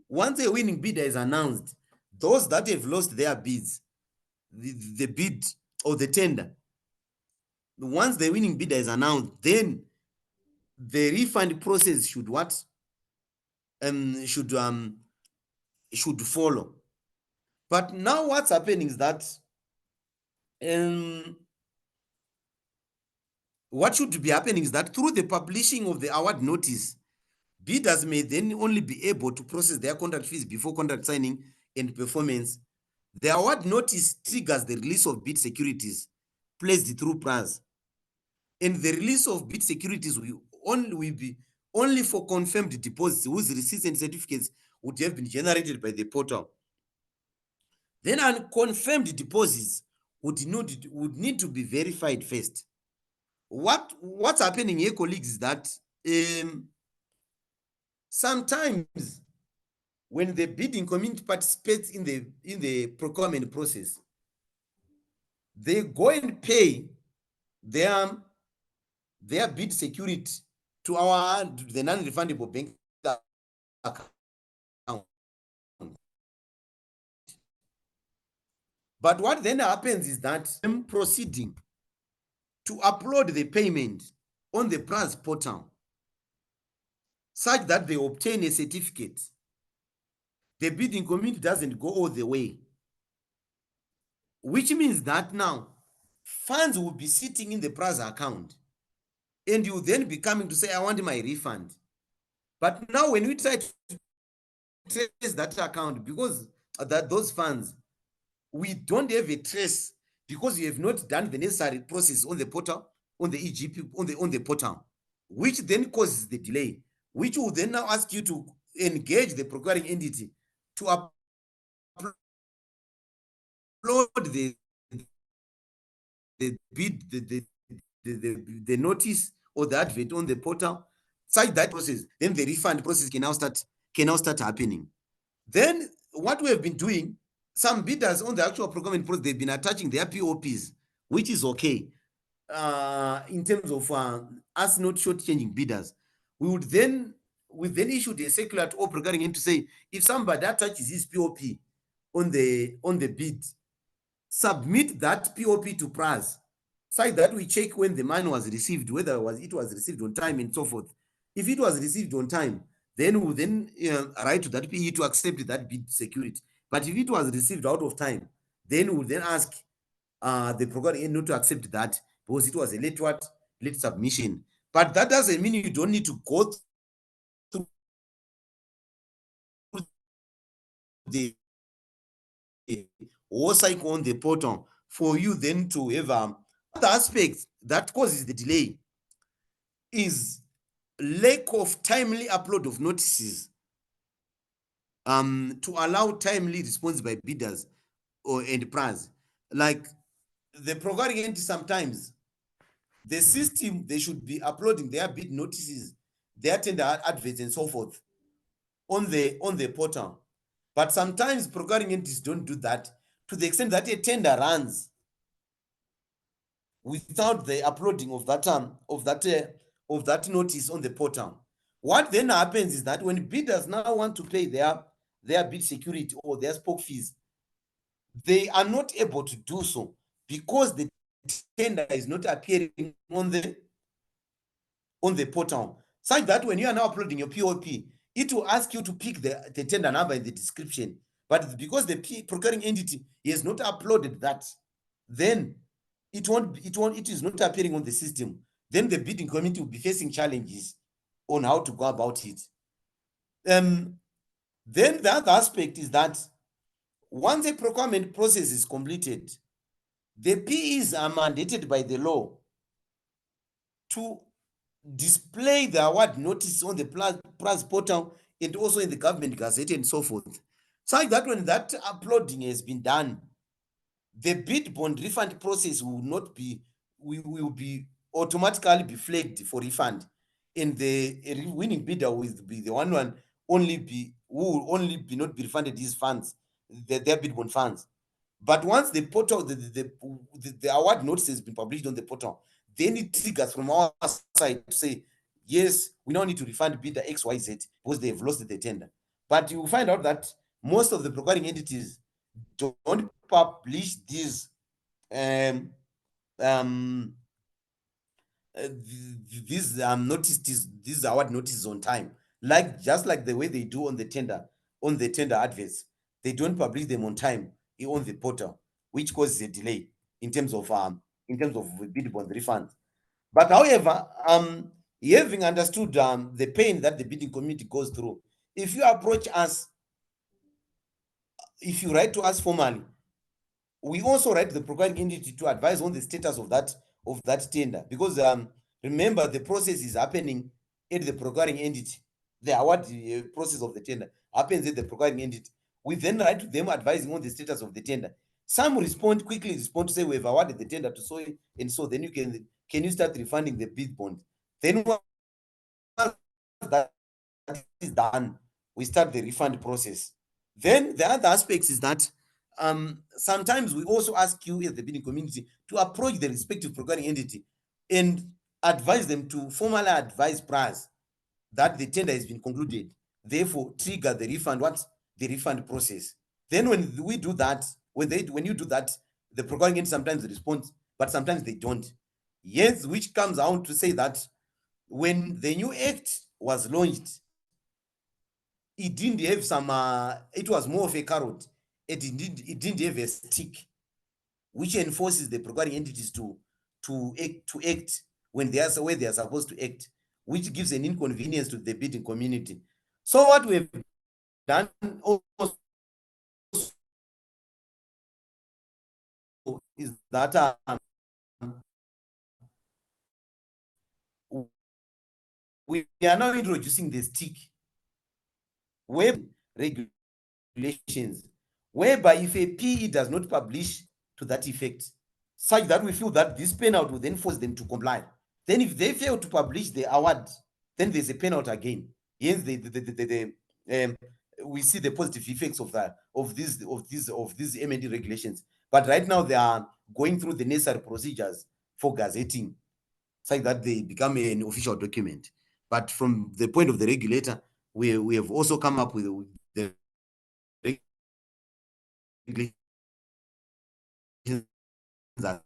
Once a winning bidder is announced, those that have lost their bids, the bid or the tender, once the winning bidder is announced, then the refund process should should follow. But now what's happening is that what should be happening is that through the publishing of the award notice, bidders may then only be able to process their contract fees before contract signing and performance. The award notice triggers the release of bid securities placed through PRAZ. And the release of bid securities will be only for confirmed deposits whose receipts and certificates would have been generated by the portal. Then unconfirmed deposits would need to be verified first. What's happening here, colleagues, is that sometimes when the bidding community participates in the procurement process, they go and pay their bid security to the non-refundable bank account. But what then happens is that them proceeding to upload the payment on the PRAZ portal such that they obtain a certificate, the bidding community doesn't go all the way, which means that now funds will be sitting in the PRAZ account and you then be coming to say, I want my refund. But now when we try to trace that account, because those funds, we don't have a trace because you have not done the necessary process on the portal, on the EGP, on the portal, which then causes the delay, which will then now ask you to engage the procuring entity to upload the bid, the notice or the advert on the portal, such that process, then the refund process can now start happening. Then what we have been doing, some bidders on the actual procurement process, they've been attaching their POPs, which is okay in terms of us not shortchanging bidders. We then issued a circular to all procuring entity to say, if somebody attaches his POP on the bid, submit that POP to PRAZ, so that we check when the money was received, whether it was received on time and so forth. If it was received on time, then we'll write to that PE to accept that bid security. But if it was received out of time, then we'll then ask the procuring not to accept that because it was a late submission. But that doesn't mean you don't need to go through the whole cycle on the portal for you then to have other aspects that causes the delay is lack of timely upload of notices to allow timely response by bidders and PRAZ. Like the procuring entity, sometimes the system, they should be uploading their bid notices their tender adverts and so forth on the portal. But sometimes procuring entities don't do that, to the extent that a tender runs without the uploading of that notice on the portal. What then happens is that when bidders now want to pay their bid security or their spoke fees, they are not able to do so because the tender is not appearing on the portal, such that when you are now uploading your POP, it will ask you to pick the tender number in the description. But because the procuring entity has not uploaded that, then it is not appearing on the system. Then the bidding committee will be facing challenges on how to go about it. Then the other aspect is that once a procurement process is completed, the PEs are mandated by the law to display the award notice on the PRAZ portal and also in the government gazette and so forth. So that when that uploading has been done, the bid bond refund process will not be, will be automatically be flagged for refund, and the winning bidder will be the one only be who will only be not be refunded his funds, their bid bond funds. But once the portal, the award notice has been published on the portal, then it triggers from our side to say, yes, we now need to refund bidder XYZ because they have lost the tender. But you will find out that most of the procuring entities don't publish these notices, these award notices on time, like just like the way they do on the tender adverts. They don't publish them on time on the portal, which causes a delay in terms of bid bond refund. But however, having understood the pain that the bidding community goes through, if you approach us, if you write to us formally, we also write the procuring entity to advise on the status of that tender, because remember, the process is happening at the procuring entity. The award process of the tender happens at the procuring entity. We then write to them advising on the status of the tender. Some quickly respond to say, we have awarded the tender to so and so, then you can you start refunding the bid bond. Then once that is done, we start the refund process. Then the other aspects is that sometimes we also ask you as the bidding community to approach the respective procuring entity and advise them to formally advise PRAZ that the tender has been concluded, therefore trigger the refund process. Then when we do that, when you do that, the procuring entity sometimes responds, but sometimes they don't. Yes, which comes out to say that when the new act was launched, it didn't have some it was more of a carrot. It didn't have a stick, which enforces the procuring entities to act when they are where they are supposed to act, which gives an inconvenience to the bidding community. So what we've done also is that we are now introducing the stick web regulations, whereby if a PE does not publish to that effect, such that we feel that this penalty will then force them to comply. Then if they fail to publish the award, then there's a penalty again. Hence, we see the positive effects of these M&D regulations. But right now they are going through the necessary procedures for gazetting, such that they become an official document. But from the point of the regulator, we have also come up with the regulations that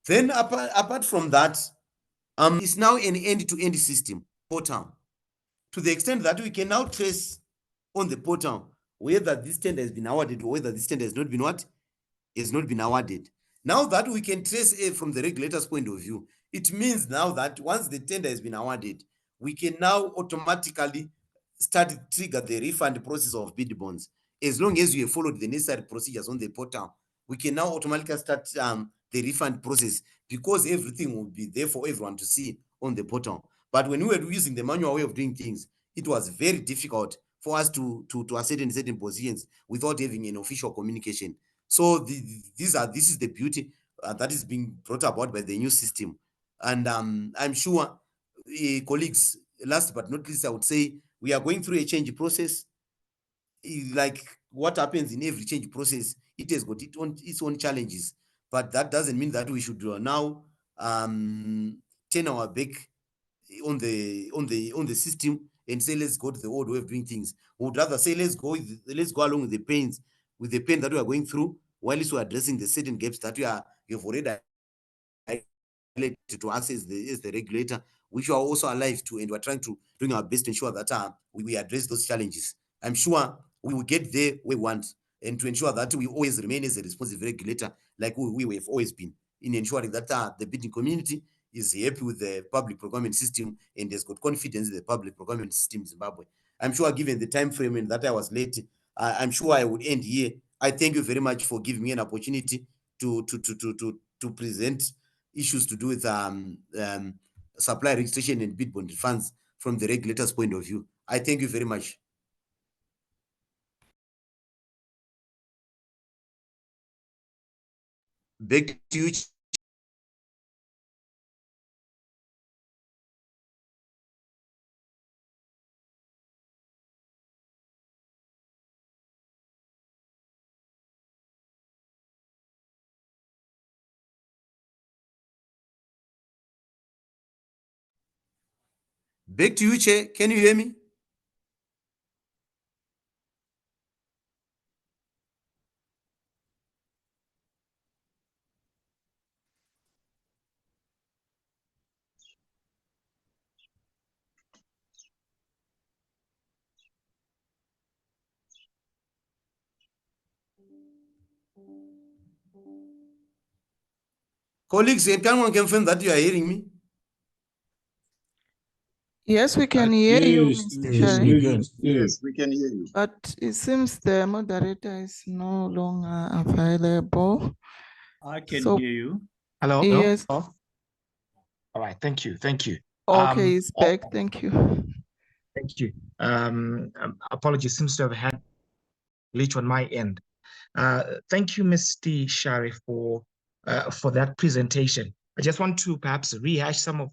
then apart from that, it's now an end-to-end system portal, to the extent that we can now trace on the portal whether this tender has been awarded or whether this tender has not been awarded. Now that we can trace from the regulator's point of view, it means now that once the tender has been awarded, we can now automatically trigger the refund process of bid bonds. As long as you have followed the necessary procedures on the portal, we can now automatically start the refund process, because everything will be there for everyone to see on the portal. But when we were using the manual way of doing things, it was very difficult for us to ascertain certain positions without having an official communication. So this is the beauty that is being brought about by the new system. And I'm sure, colleagues, last but not least, I would say we are going through a change process. Like what happens in every change process, it has got its own challenges, but that doesn't mean that we should now turn our back on the system and say let's go to the old way of doing things. We would rather say let's go along with the pain that we are going through, while we are addressing the certain gaps that we have already to us as the regulator, which we are also alive to, and we're trying to doing our best to ensure that we address those challenges. I'm sure we will get there we want, and to ensure that we always remain as a responsive regulator, like we have always been, in ensuring that the bidding community is happy with the public procurement system and has got confidence in the public procurement system in Zimbabwe. I'm sure, given the time frame and that I was late, I'm sure I would end here. I thank you very much for giving me an opportunity to present issues to do with supply registration and bid bond funds from the regulator's point of view. I thank you very much. Back to you. Back to you, Chair. Can you hear me? Colleagues, can one confirm that you are hearing me? Yes, we can hear you, Yes, Mr. yes, Chair. Yes, we can hear you. But it seems the moderator is no longer available. I can So- hear you. Hello? Yes. Hello? All right, thank you. Okay, it's back. Thank you. Thank you. Apologies, seems to have had glitch on my end. Thank you, Mr. Shari, for that presentation. I just want to perhaps rehash some of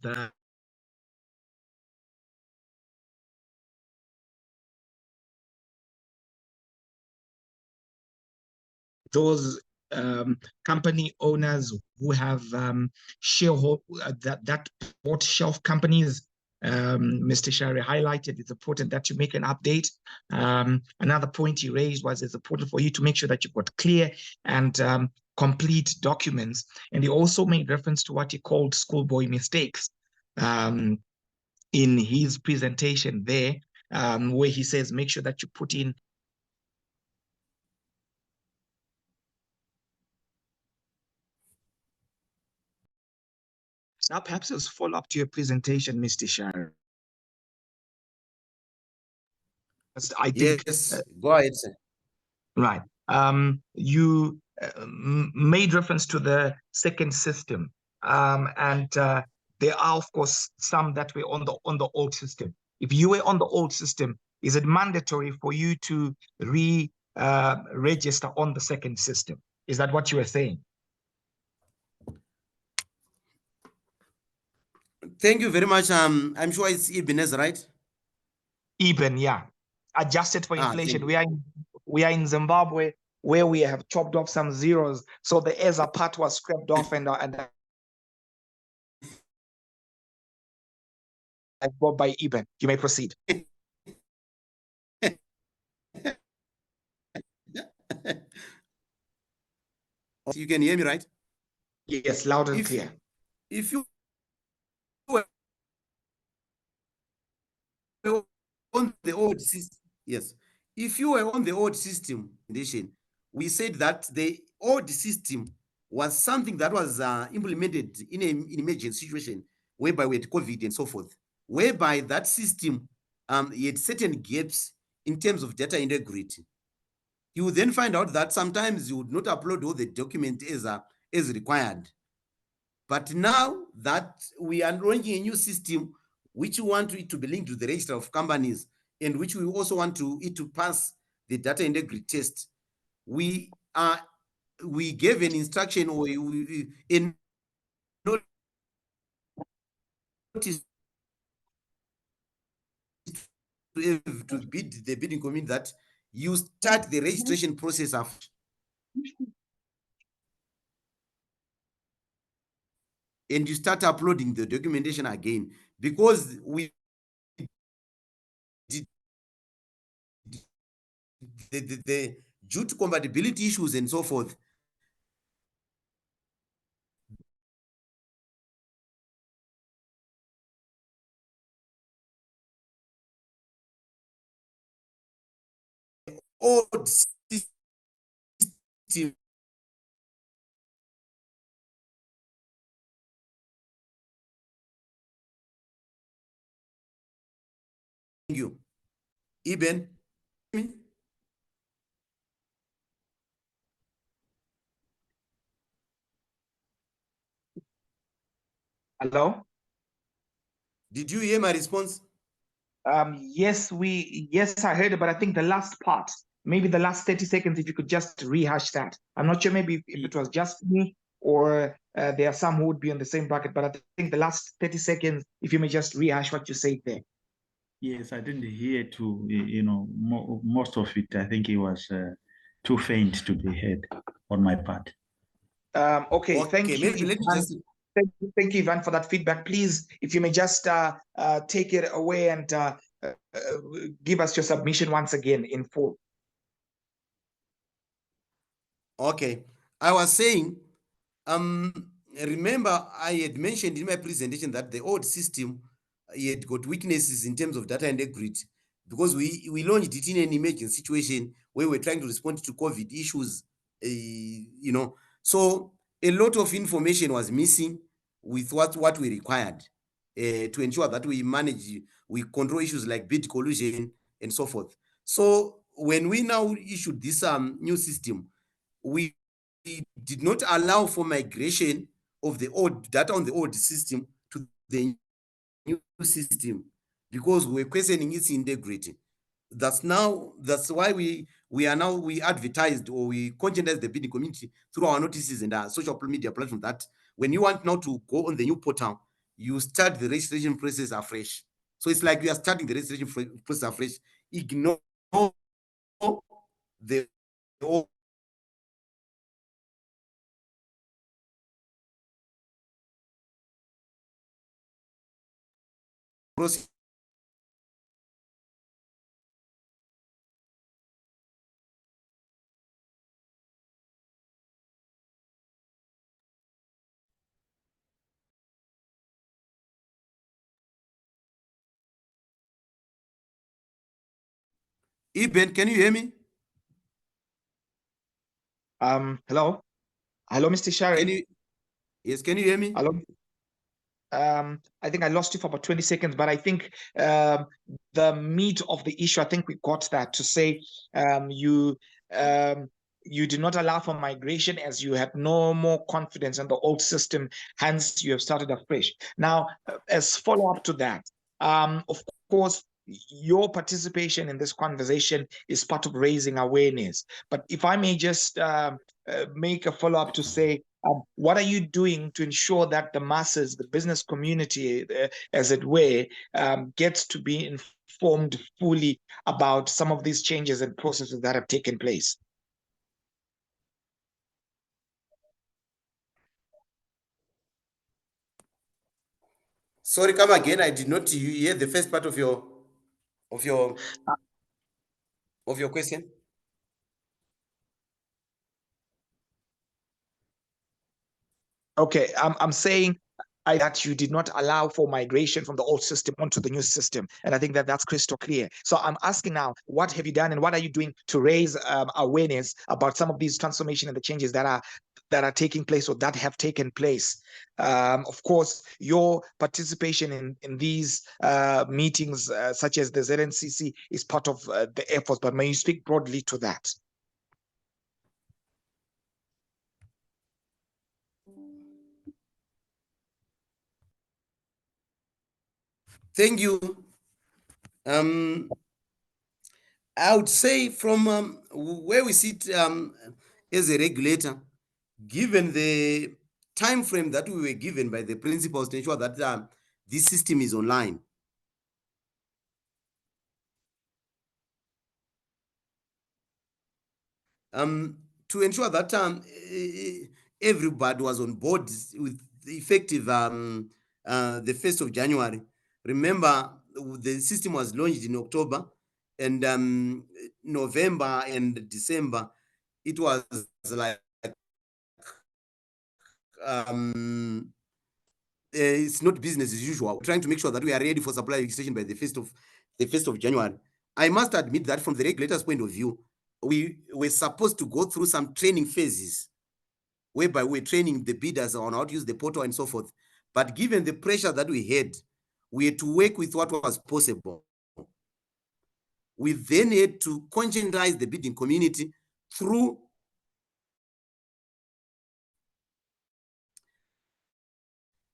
those company owners who have shareholder that bought shelf companies. Mr. Shari highlighted it's important that you make an update. Another point he raised was it's important for you to make sure that you've got clear and complete documents. And he also made reference to what he called schoolboy mistakes in his presentation there, where he says make sure that you put in now, perhaps as follow-up to your presentation, Mr. Shari. I think Yes, go ahead, sir. right. You made reference to the second system, and there are, of course, some that were on the old system. If you were on the old system, is it mandatory for you to register on the second system? Is that what you were saying? Thank you very much. I'm sure it's Ebenezer, right? Even, yeah. Adjusted for Thank inflation. you. We are in Zimbabwe, where we have chopped off some zeros, so the ESA part was scraped off, and I go by Eben. You may proceed. You can hear me, right? Yes, loud and clear. If you were on the old system, yes. If you were on the old system, we said that the old system was something that was implemented in an emergency situation whereby we had COVID and so forth, whereby that system had certain gaps in terms of data integrity. You would then find out that sometimes you would not upload all the documents as required. But now that we are launching a new system, which we want it to be linked to the register of companies, and which we also want it to pass the data integrity test, we gave an instruction or in to bid the bidding committee that you start the registration process of and you start uploading the documentation again, because we did the due to compatibility issues and so forth, old system you even Hello? did you hear my response? Yes, I heard it, but I think the last part, maybe the last 30 seconds, if you could just rehash that. I'm not sure maybe if it was just me or there are some who would be on the same bracket, but I think the last 30 seconds, if you may just rehash what you said there. Yes, I didn't hear most of it. I think it was too faint to be heard on my part. Okay, thank you. Maybe let me just Thank you, Ivan, for that feedback. Please, if you may just take it away and give us your submission once again in full. Okay, I was saying, remember I had mentioned in my presentation that the old system had got weaknesses in terms of data integrity, because we launched it in an emergency situation where we're trying to respond to COVID issues, so a lot of information was missing with what we required to ensure that we control issues like bid collusion and so forth. So when we now issued this new system, we did not allow for migration of the old data on the old system to the new system because we were questioning its integrity. That's why we advertised or we conscientized the bidding community through our notices and our social media platform that when you want now to go on the new portal, you start the registration process afresh. So it's like you are starting the registration process afresh. Ignore the old process. Eben, can you hear me? Hello, Mr. Shari. Can you hear me? Hello. I think I lost you for about 20 seconds, but I think the meat of the issue, I think we got that to say you did not allow for migration as you had no more confidence in the old system, hence you have started afresh. Now, as follow-up to that, of course, your participation in this conversation is part of raising awareness. But if I may just make a follow-up to say, what are you doing to ensure that the masses, the business community, as it were, gets to be informed fully about some of these changes and processes that have taken place? Sorry, come again. I did not hear the first part of your question. Okay, I'm saying that you did not allow for migration from the old system onto the new system. And I think that that's crystal clear. So I'm asking now, what have you done and what are you doing to raise awareness about some of these transformation and the changes that are taking place or that have taken place? Of course, your participation in these meetings, such as the ZNCC, is part of the efforts, but may you speak broadly to that? Thank you. I would say from where we sit as a regulator, given the time frame that we were given by the principals to ensure that this system is online. To ensure that everybody was on board with the effective the 1st of January. Remember, the system was launched in October, and November and December, it was like it's not business as usual. We're trying to make sure that we are ready for supplier registration by the 1st of January. I must admit that from the regulator's point of view, we were supposed to go through some training phases whereby we're training the bidders on how to use the portal and so forth. But given the pressure that we had, we had to work with what was possible. We then had to conscientize the bidding community through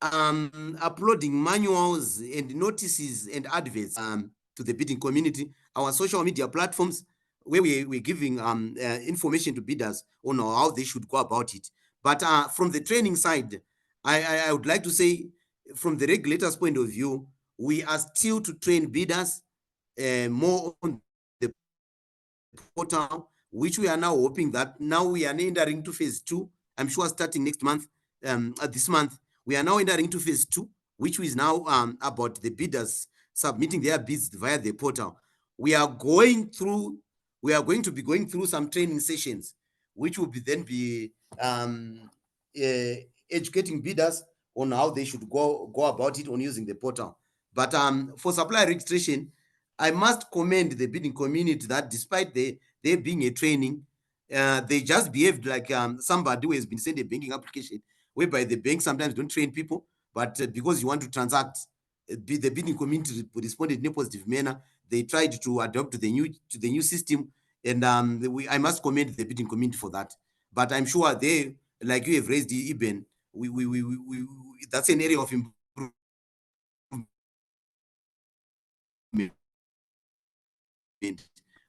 uploading manuals and notices and adverts to the bidding community, our social media platforms, where we're giving information to bidders on how they should go about it. But from the training side, I would like to say, from the regulator's point of view, we are still to train bidders more on the portal, which we are now hoping that now we are entering to phase 2. I'm sure starting next month, this month, we are now entering into phase 2, which is now about the bidders submitting their bids via the portal. We are going to be going through some training sessions, which will be then be educating bidders on how they should go about it on using the portal. But for supplier registration, I must commend the bidding community that despite there being a training, they just behaved like somebody who has been sent a banking application, whereby the bank sometimes don't train people, but because you want to transact, the bidding community responded in a positive manner. They tried to adopt to the new system, and I must commend the bidding community for that. But I'm sure they, like you have raised, Eben, that's an area of improvement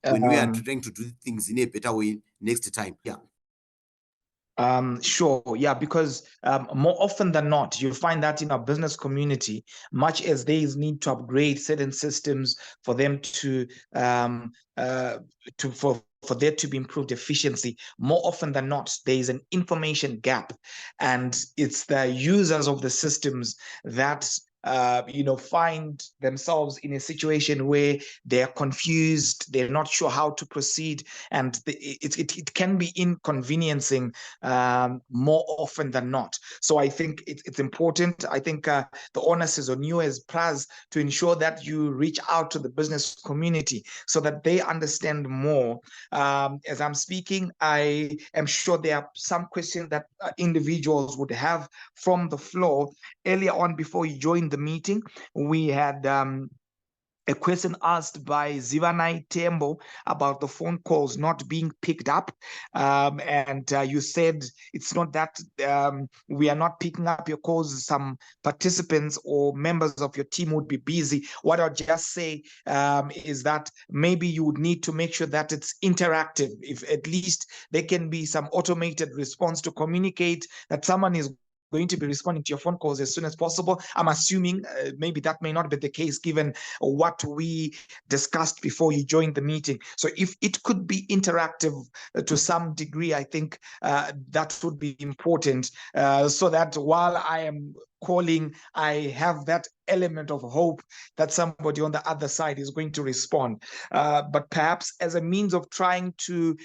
when we are trying to do things in a better way next time. Yeah. Sure. Yeah, because more often than not, you'll find that in our business community, much as there is need to upgrade certain systems for them to for there to be improved efficiency, more often than not, there is an information gap, and it's the users of the systems that find themselves in a situation where they're confused, they're not sure how to proceed, and it can be inconveniencing more often than not. So I think it's important. I think the onus is on you as PRAZ to ensure that you reach out to the business community so that they understand more. As I'm speaking, I am sure there are some questions that individuals would have from the floor. Earlier on, before you joined the meeting, we had a question asked by Zivanai Tembo about the phone calls not being picked up. And you said it's not that we are not picking up your calls. Some participants or members of your team would be busy. What I'll just say is that maybe you would need to make sure that it's interactive. If at least there can be some automated response to communicate that someone is going to be responding to your phone calls as soon as possible. I'm assuming maybe that may not be the case given what we discussed before you joined the meeting. So if it could be interactive to some degree, I think that would be important so that while I am calling, I have that element of hope that somebody on the other side is going to respond. But perhaps as a means of trying to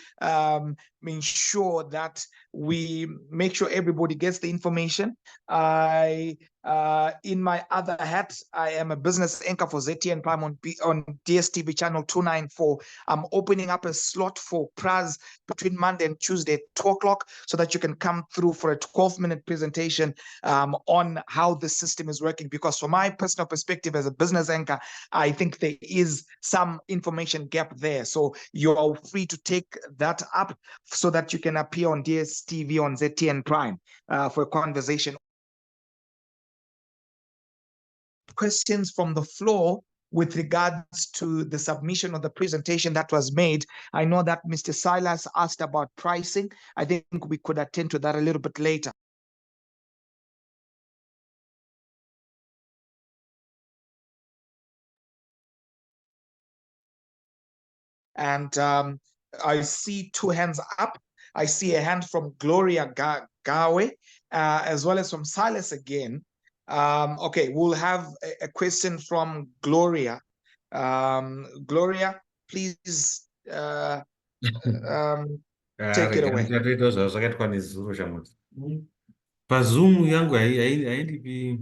ensure that we make sure everybody gets the information, in my other hat, I am a business anchor for ZTN Prime on DSTV channel 294. I'm opening up a slot for PRAZ between Monday and Tuesday at 2 o'clock so that you can come through for a 12-minute presentation on how the system is working. Because from my personal perspective as a business anchor, I think there is some information gap there. So you're free to take that up so that you can appear on DSTV on ZTN Prime for a conversation. Questions from the floor with regards to the submission of the presentation that was made. I know that Mr. Silas asked about pricing. I think we could attend to that a little bit later. And I see 2 hands up. I see a hand from Gloria Gawe, as well as from Silas again. Okay, we'll have a question from Gloria. Gloria, please take it away. Pazoom yangu haendi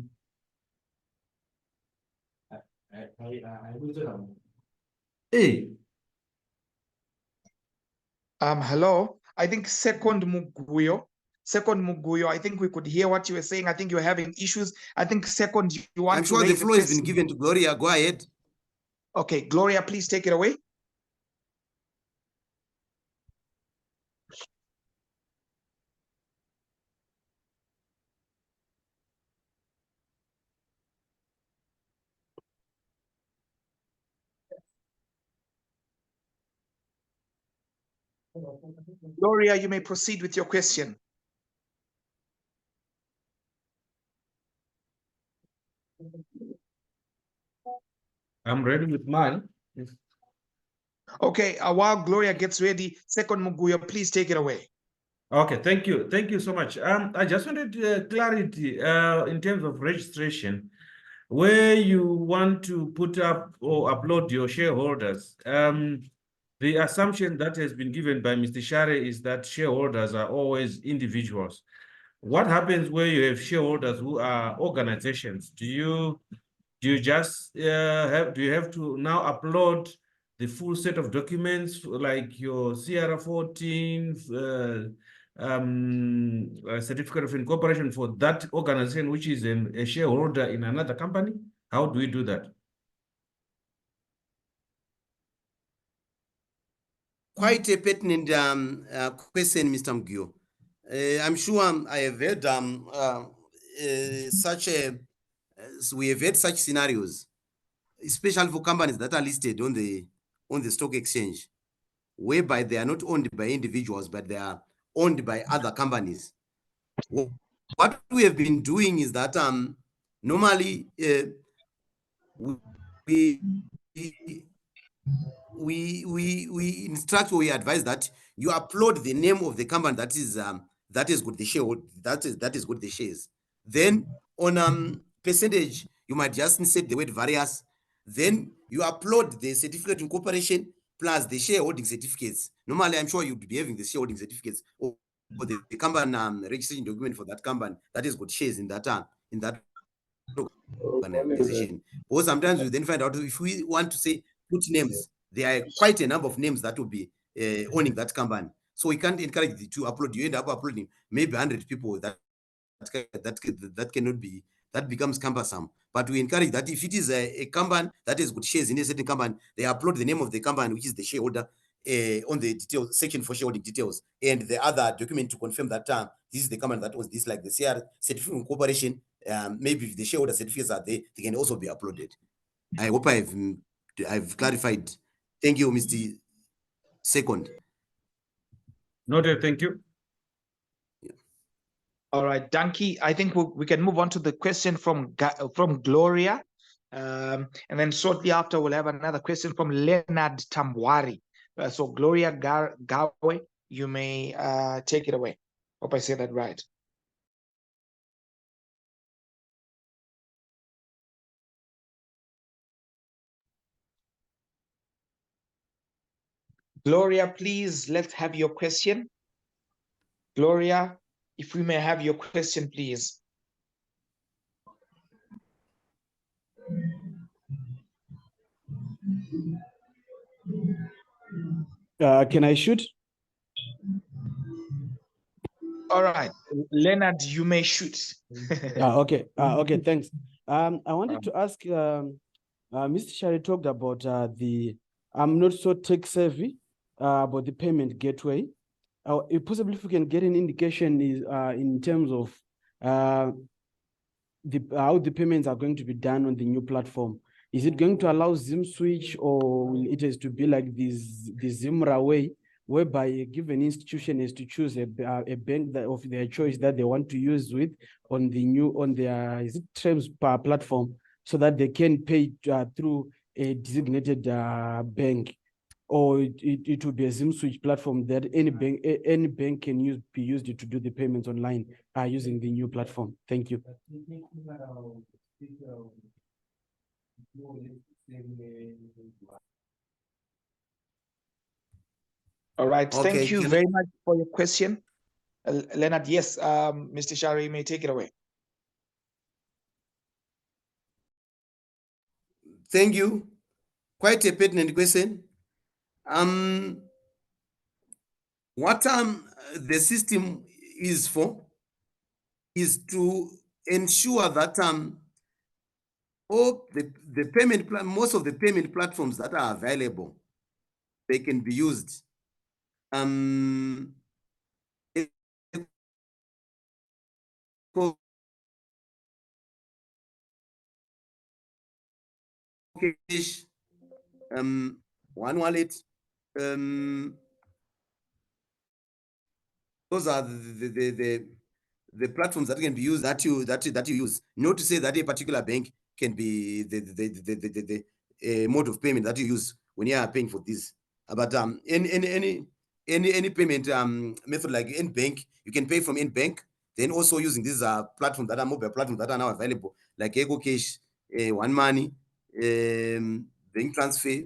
hey. Hello. I think Second Muguyo, I think we could hear what you were saying. I think you were having issues. I think Second, you want I'm to sure the raise a floor has been question. given to Gloria. Go ahead. Okay, Gloria, please take it away. Gloria, you may proceed with your question. I'm ready with mine. Okay, while Gloria gets ready, Second Muguyo, please take it away. Okay, thank you so much. I just wanted clarity in terms of registration, where you want to put up or upload your shareholders. The assumption that has been given by Mr. Share is that shareholders are always individuals. What happens where you have shareholders who are organizations? Do you just do you have to now upload the full set of documents like your CR14, certificate of incorporation for that organization, which is a shareholder in another company? How do we do that? Quite a pertinent question, Mr. Mugio. I'm sure I have heard we have had such scenarios, especially for companies that are listed on the stock exchange, whereby they are not owned by individuals, but they are owned by other companies. What we have been doing is that normally we instruct or we advise that you upload the name of the company that is good the share, that is good the shares. Then on percentage, you might just set the word various. Then you upload the certificate of incorporation plus the shareholding certificates. Normally, I'm sure you'd be having the shareholding certificates or the company registration document for that company that is good shares in that organization. Or sometimes we then find out if we want to say put names, there are quite a number of names that will be owning that company. So we can't encourage you to upload. You end up uploading maybe 100 people. That cannot be. That becomes cumbersome. But we encourage that if it is a company that has good shares in a certain company, they upload the name of the company, which is the shareholder, on the details section for shareholding details, and the other document to confirm that this is the company that was this, like the CR certificate of incorporation. Maybe if the shareholder certificates are there, they can also be uploaded. I hope I've clarified. Thank you, Mr. Second. Noted, thank you. All right, Danke. I think we can move on to the question from Gloria. And then shortly after, we'll have another question from Leonard Tamwari. So Gloria Gawe, you may take it away. Hope I say that right. Gloria, please, let's have your question. Gloria, if we may have your question, please. Can I shoot? All right, Leonard, you may shoot. Okay, thanks. I wanted to ask, Mr. Shari talked about I'm not so tech savvy about the payment gateway. If possible, if we can get an indication is in terms of how the payments are going to be done on the new platform. Is it going to allow Zim switch, or it has to be like the Zimra way, whereby a given institution is to choose a bank of their choice that they want to use on their terms per platform, so that they can pay through a designated bank? or it will be a Zoom switch platform that any bank can be used to do the payments online using the new platform. Thank you. All right. Okay, Thank you can I- very much for your question. Leonard, yes, Mr. Shari, you may take it away. Thank you. Quite a pertinent question. What the system is for is to ensure that all the payment plan, most of the payment platforms that are available, they can be used. Cash, one wallet, those are the platforms that can be used that you use. Not to say that a particular bank can be the mode of payment that you use when you are paying for this. But any payment method like in bank, you can pay from in bank. Then also using these platforms that are mobile platforms that are now available, like Eco Cash, One Money, bank transfer.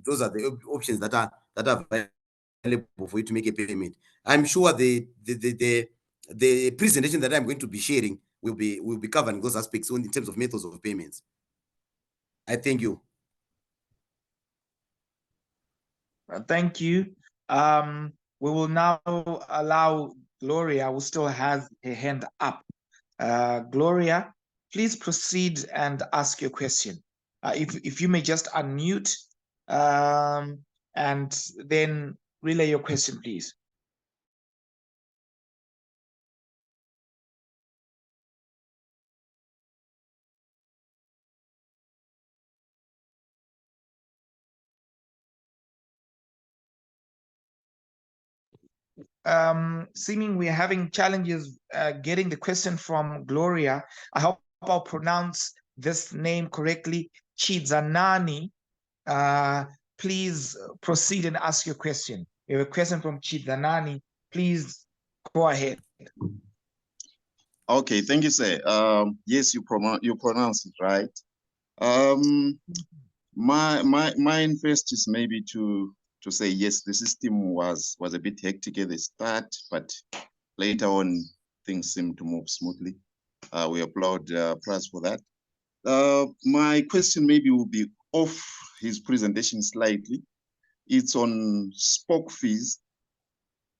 Those are the options that are available for you to make a payment. I'm sure the presentation that I'm going to be sharing will be covering those aspects in terms of methods of payments. I thank you. Thank you. We will now allow Gloria, who still has her hand up. Gloria, please proceed and ask your question. If you may just unmute and then relay your question, please. Seeming we're having challenges getting the question from Gloria. I hope I'll pronounce this name correctly. Chidzanani. Please proceed and ask your question. We have a question from Chidzanani. Please go ahead. Okay, thank you, sir. Yes, you pronounce it right. My interest is maybe to say yes, the system was a bit hectic at the start, but later on things seem to move smoothly. We applaud PRAZ for that. My question maybe will be off his presentation slightly. It's on spoke fees.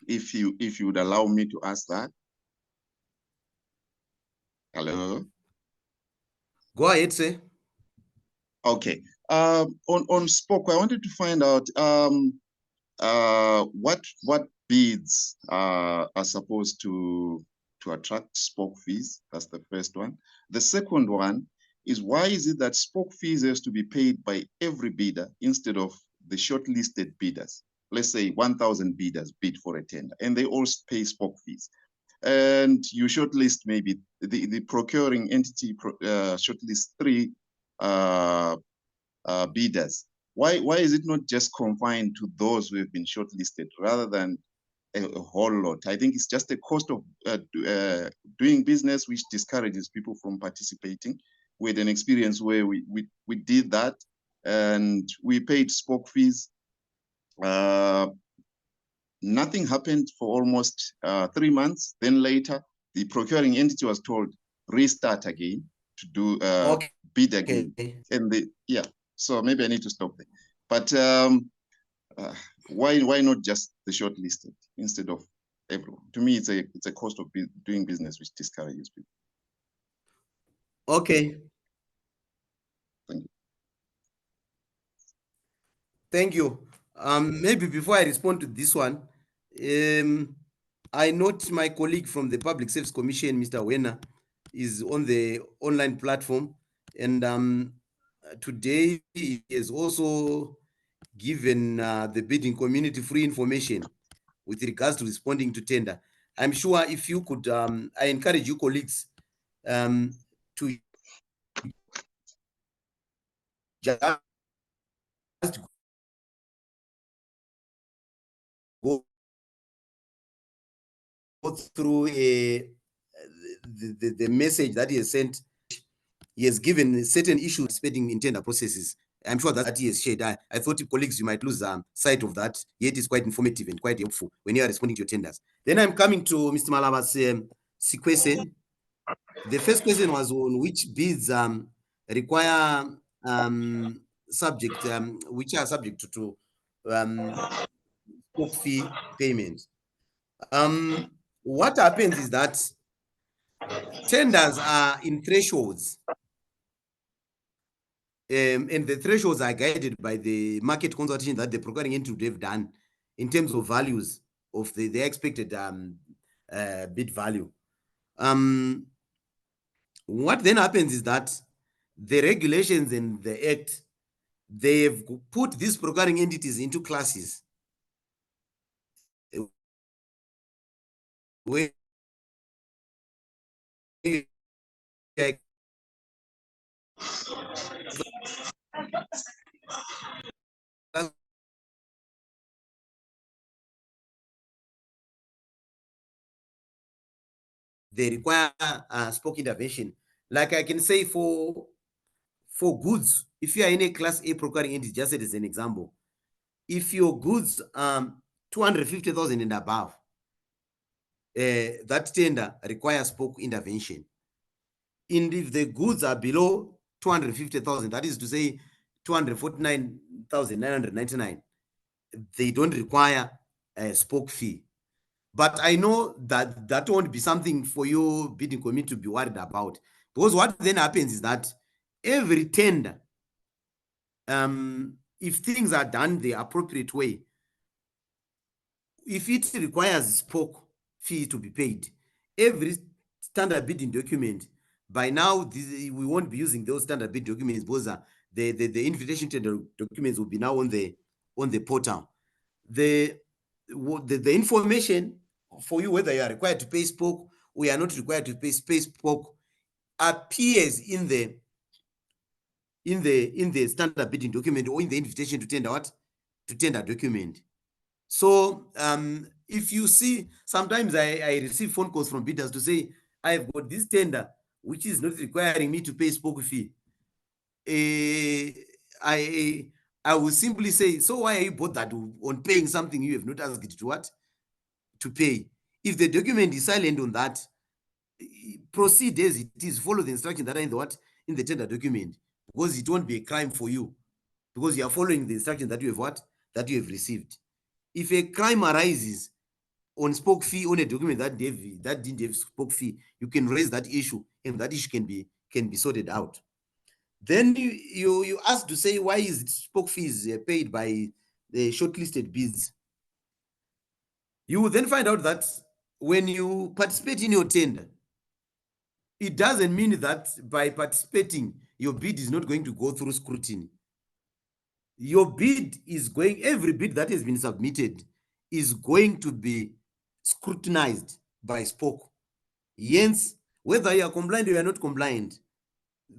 If you would allow me to ask that. Hello. Go ahead, sir. Okay. On spoke, I wanted to find out what bids are supposed to attract spoke fees. That's the first one. The second one is, why is it that spoke fees has to be paid by every bidder instead of the shortlisted bidders? Let's say 1,000 bidders bid for a tender and they all pay spoke fees. And you shortlist, maybe the procuring entity shortlist 3 bidders. Why is it not just confined to those who have been shortlisted rather than a whole lot? I think it's just a cost of doing business which discourages people from participating. We had an experience where we did that and we paid spoke fees. Nothing happened for almost 3 months. Then later, the procuring entity was told, restart again to do bid again. And so maybe I need to stop there. But why not just the shortlisted instead of everyone? To me, it's a cost of doing business which discourages people. Okay. Thank you. Thank you. Maybe before I respond to this one, I note my colleague from the Public Service Commission, Mr. Wena, is on the online platform, and today he has also given the bidding community free information with regards to responding to tender. I'm sure if you could, I encourage you colleagues to just go through the message that he has sent. He has given certain issues participating in tender processes. I'm sure that he has shared. I thought, colleagues, you might lose sight of that. Yet it's quite informative and quite helpful when you are responding to your tenders. Then I'm coming to Mr. Malaba's question. The first question was on which bids require which are subject to spoke fee payment. What happens is that tenders are in thresholds. And the thresholds are guided by the market consultation that the procuring entity have done in terms of values of the expected bid value. What then happens is that the regulations in the Act, they've put these procuring entities into classes. Where they require spoke intervention. Like I can say for goods, if you are in a class A procuring entity, just as an example, if your goods 250,000 and above, that tender requires spoke intervention. And if the goods are below 250,000, that is to say 249,999, they don't require a spoke fee. But I know that that won't be something for your bidding committee to be worried about, because what then happens is that every tender, if things are done the appropriate way, if it requires spoke fee to be paid, every standard bidding document, by now we won't be using those standard bid documents, because the invitation tender documents will be now on the portal. The information for you, whether you are required to pay spoke or you are not required to pay spoke, appears in the standard bidding document or in the invitation to tender tender document. So if you see, sometimes I receive phone calls from bidders to say, I've got this tender which is not requiring me to pay spoke fee. I will simply say, so why are you bothered on paying something you have not asked to pay? If the document is silent on that, proceed as it is, follow the instructions that are in the tender document, because it won't be a crime for you, because you are following the instructions that you have received. If a crime arises on spoke fee on a document that didn't have spoke fee, you can raise that issue, and that issue can be sorted out. Then you ask to say, why is spoke fees paid by the shortlisted bids? You will then find out that when you participate in your tender, it doesn't mean that by participating, your bid is not going to go through scrutiny. Your bid is going, every bid that has been submitted is going to be scrutinized by spoke. Hence, whether you are compliant or you are not compliant,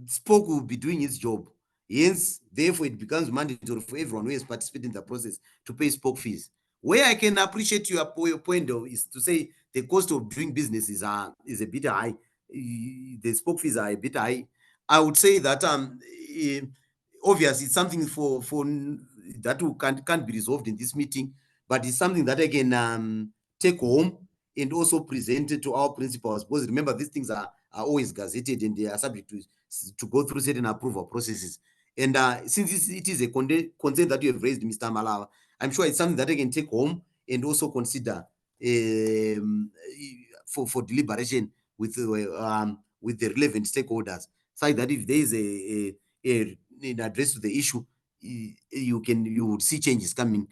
spoke will be doing its job. Hence, therefore, it becomes mandatory for everyone who has participated in the process to pay spoke fees. Where I can appreciate your point though is to say the cost of doing business is a bit high. The spoke fees are a bit high. I would say that obviously it's something for that can't be resolved in this meeting, but it's something that I can take home and also present it to our principals, because remember, these things are always gazetted and they are subject to go through certain approval processes. And since it is a concern that you have raised, Mr. Malawa, I'm sure it's something that I can take home and also consider for deliberation with the relevant stakeholders, so that if there is an address to the issue, you would see changes coming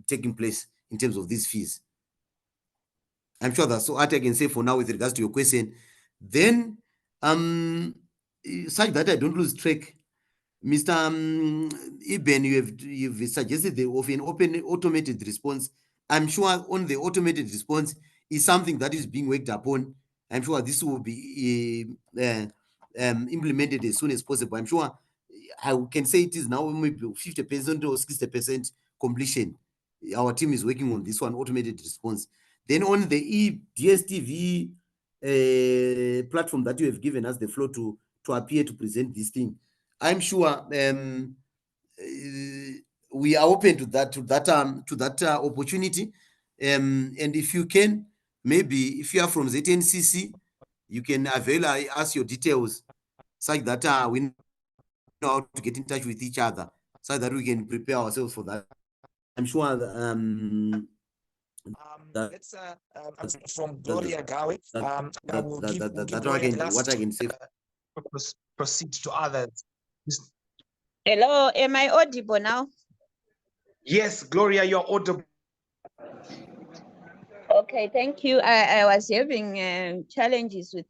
taking place in terms of these fees. I'm sure that's what I can say for now with regards to your question. Then, such that I don't lose track, Mr. Eben, you've suggested of an open automated response. I'm sure on the automated response is something that is being worked upon. I'm sure this will be implemented as soon as possible. I'm sure I can say it is now maybe 50% or 60% completion. our team is working on this one, automated response. Then on the DSTV platform that you have given us the floor to appear to present this thing, I'm sure we are open to that opportunity. And if you can, maybe if you are from ZNCC, you can avail us your details such that we know how to get in touch with each other so that we can prepare ourselves for that. I'm sure let's from Gloria Gawi. I will give Gloria the last what I can say. Proceed to others. Hello, am I audible now? Yes, Gloria, you're audible. Okay, thank you. I was having challenges with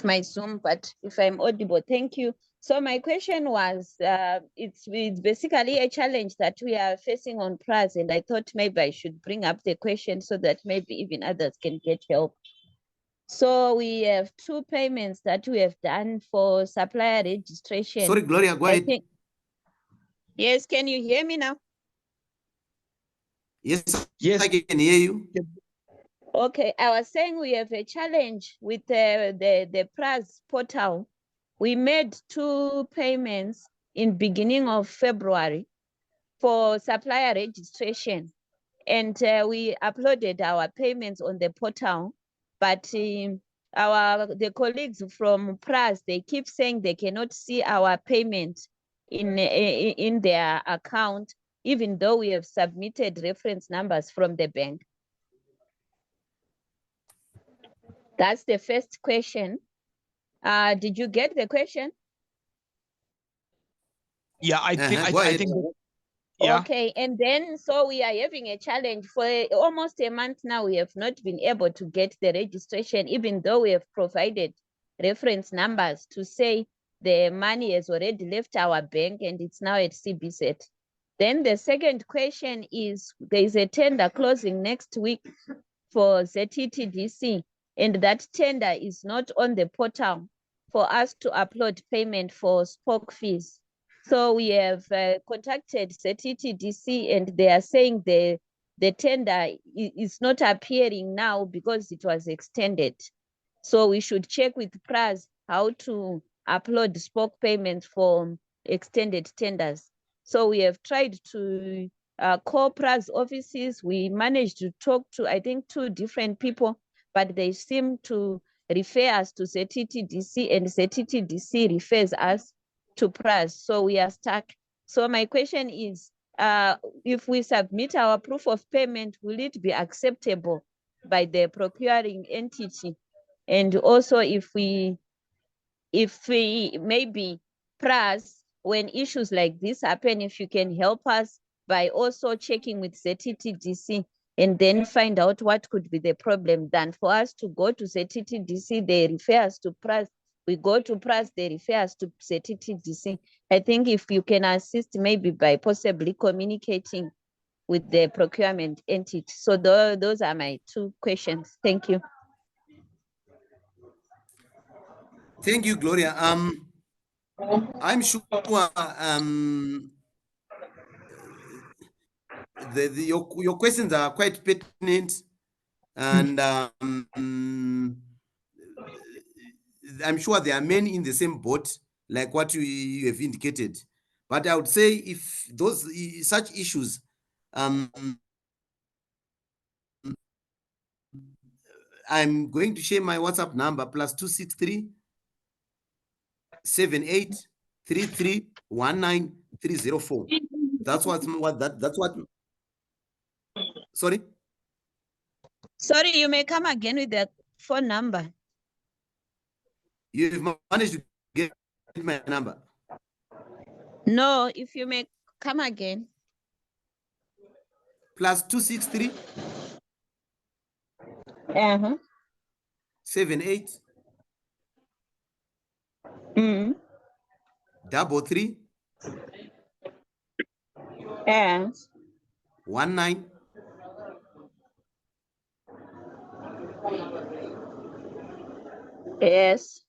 my Zoom, but if I'm audible, thank you. So my question was, it's basically a challenge that we are facing on PRAZ, and I thought maybe I should bring up the question so that maybe even others can get help. So we have 2 payments that we have done for supplier registration. Sorry, Gloria, go ahead. Yes, can you hear me now? Yes, yes, I can hear you. Okay, I was saying we have a challenge with the PRAZ portal. We made 2 payments in beginning of February for supplier registration, and we uploaded our payments on the portal, but the colleagues from PRAZ, they keep saying they cannot see our payment in their account, even though we have submitted reference numbers from the bank. That's the first question. Did you get the question? Yeah, I think yeah. Okay, and then so we are having a challenge for almost a month now. We have not been able to get the registration, even though we have provided reference numbers to say the money has already left our bank and it's now at CBZ. Then the second question is, there is a tender closing next week for ZTTDC, and that tender is not on the portal for us to upload payment for spoke fees. So we have contacted ZTTDC, and they are saying the tender is not appearing now because it was extended. So we should check with PRAZ how to upload spoke payments for extended tenders. So we have tried to call PRAZ offices. We managed to talk to, I think, 2 different people, but they seem to refer us to ZTTDC, and ZTTDC refers us to PRAZ. So we are stuck. So my question is, if we submit our proof of payment, will it be acceptable by the procuring entity? And also if we maybe PRAZ, when issues like this happen, if you can help us by also checking with ZTTDC and then find out what could be the problem, than for us to go to ZTTDC, they refer us to PRAZ. We go to PRAZ, they refer us to ZTTDC. I think if you can assist maybe by possibly communicating with the procurement entity. So those are my 2 questions. Thank you. Thank you, Gloria. I'm sure your questions are quite pertinent, and I'm sure there are many in the same boat, like what you have indicated. But I would say if those such issues, I'm going to share my WhatsApp number, +263 7833 19304. That's what. Sorry. Sorry, you may come again with the phone number. You've managed to get my number? No, if you may come again. +263 78 33 19. Yes.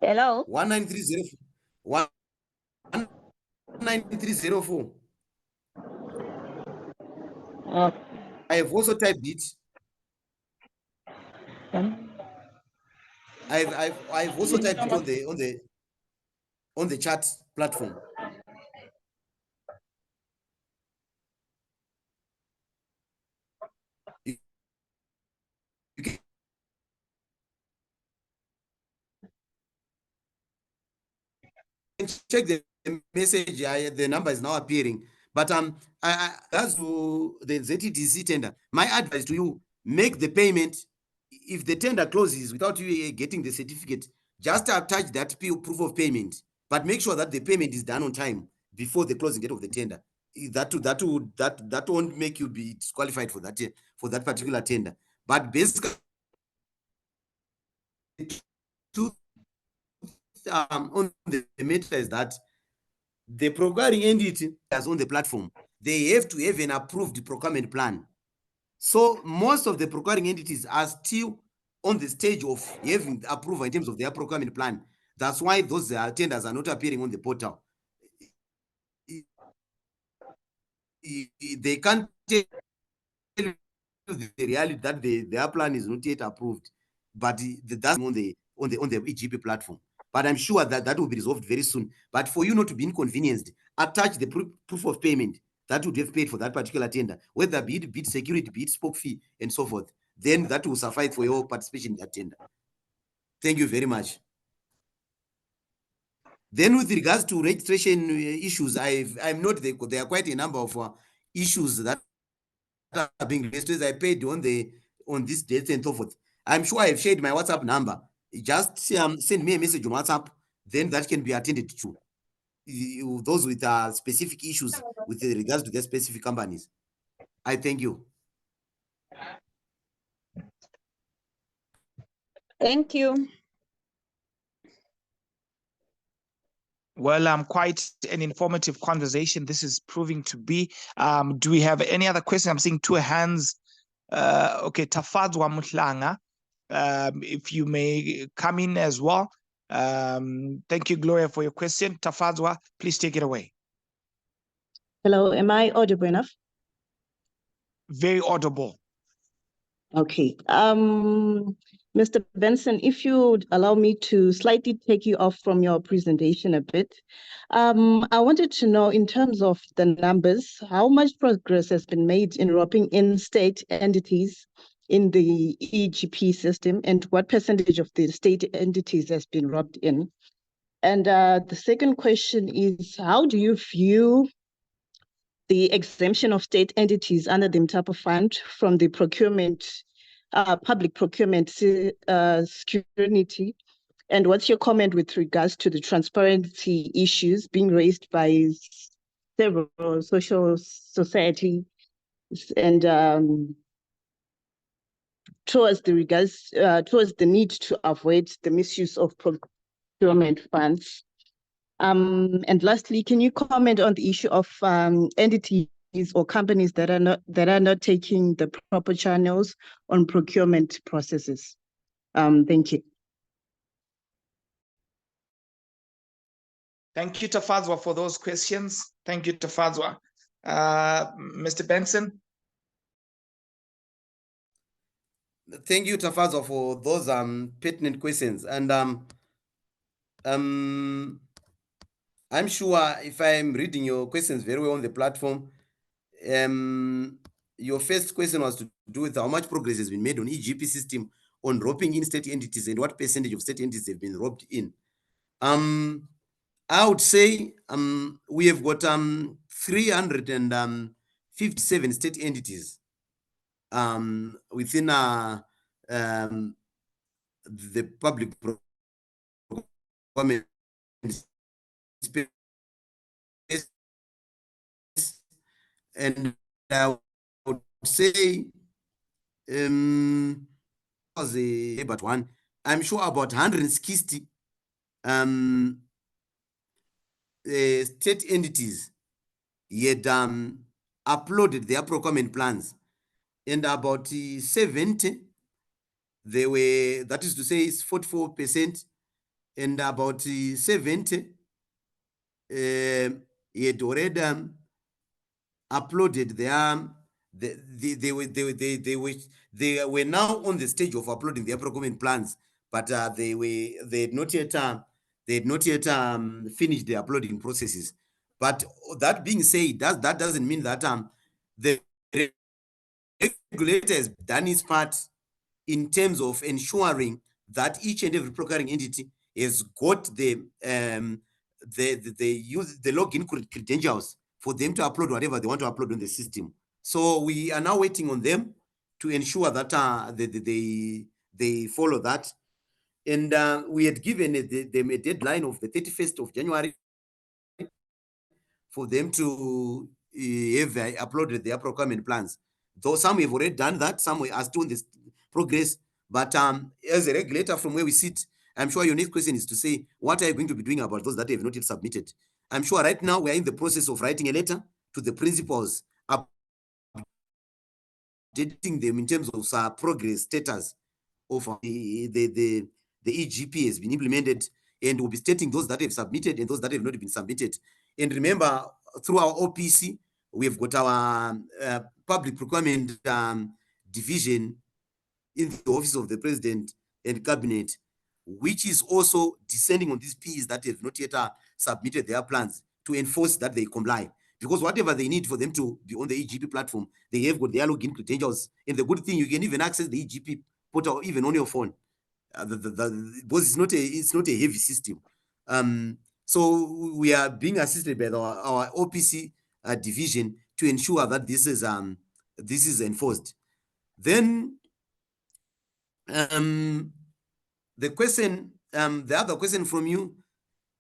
Hello? 19304. 19304. I have also typed it. I've also typed it on the chat platform. You can check the message. The number is now appearing. But as to the ZTDC tender, my advice to you: make the payment. If the tender closes without you getting the certificate, just attach that proof of payment. But make sure that the payment is done on time before the closing date of the tender. That won't make you be disqualified for that particular tender. But basically, on the matter is that the procuring entity is on the platform. They have to have an approved procurement plan. So most of the procuring entities are still on the stage of having approval in terms of their procurement plan. That's why those tenders are not appearing on the portal. They can't tell you the reality that their plan is not yet approved, but that's on the EGP platform. But I'm sure that will be resolved very soon. But for you not to be inconvenienced, attach the proof of payment that would have paid for that particular tender, whether be it security, be it spoke fee, and so forth. Then that will suffice for your participation in that tender. Thank you very much. Then with regards to registration issues, I'm not there. There are quite a number of issues that are being registered. I paid on this date and so forth. I'm sure I've shared my WhatsApp number. Just send me a message on WhatsApp, then that can be attended to. Those with specific issues with regards to their specific companies. I thank you. Thank you. Well, quite an informative conversation this is proving to be. Do we have any other questions? I'm seeing two hands. Okay, Tafadzwa Mutlanga, if you may come in as well. Thank you, Gloria, for your question. Tafadzwa, please take it away. Hello, am I audible enough? Very audible. Okay. Mr. Benson, if you would allow me to slightly take you off from your presentation a bit. I wanted to know, in terms of the numbers, how much progress has been made in roping in state entities in the EGP system, and what percentage of the state entities has been roped in? And the second question is, how do you view the exemption of state entities under the MTAPA fund from the procurement, public procurement scrutiny? And what's your comment with regards to the transparency issues being raised by several social society and towards the need to avoid the misuse of procurement funds? And lastly, can you comment on the issue of entities or companies that are not taking the proper channels on procurement processes? Thank you. Thank you, Tafadzwa, for those questions. Thank you, Tafadzwa. Mr. Benson. Thank you, Tafadzwa, for those pertinent questions. And I'm sure if I'm reading your questions very well on the platform, your first question was to do with how much progress has been made on EGP system on roping in state entities and what percentage of state entities have been roped in. I would say we have got 357 state entities within the public procurement space, and I would say was a but one. I'm sure about 160 state entities had uploaded their procurement plans, and about 70 they were, that is to say, 44% and about 70 he had already uploaded their they were now on the stage of uploading their procurement plans, but they had not yet finished the uploading processes. But that being said, that doesn't mean that the regulator has done its part in terms of ensuring that each and every procuring entity has got the login credentials for them to upload whatever they want to upload on the system. So we are now waiting on them to ensure that they follow that. And we had given them a deadline of the 31st of January for them to have uploaded their procurement plans. Though some have already done that, some are still in this progress. But as a regulator, from where we sit, I'm sure your next question is to say, what are you going to be doing about those that have not yet submitted? I'm sure right now we are in the process of writing a letter to the principals, updating them in terms of progress status of the EGP has been implemented, and we'll be stating those that have submitted and those that have not been submitted. And remember, through our OPC, we have got our public procurement division in the office of the president and cabinet, which is also descending on these PEs that have not yet submitted their plans to enforce that they comply. Because whatever they need for them to be on the EGP platform, they have got their login credentials. And the good thing, you can even access the EGP portal even on your phone. Because it's not a heavy system. So we are being assisted by our OPC division to ensure that this is enforced. Then the other question from you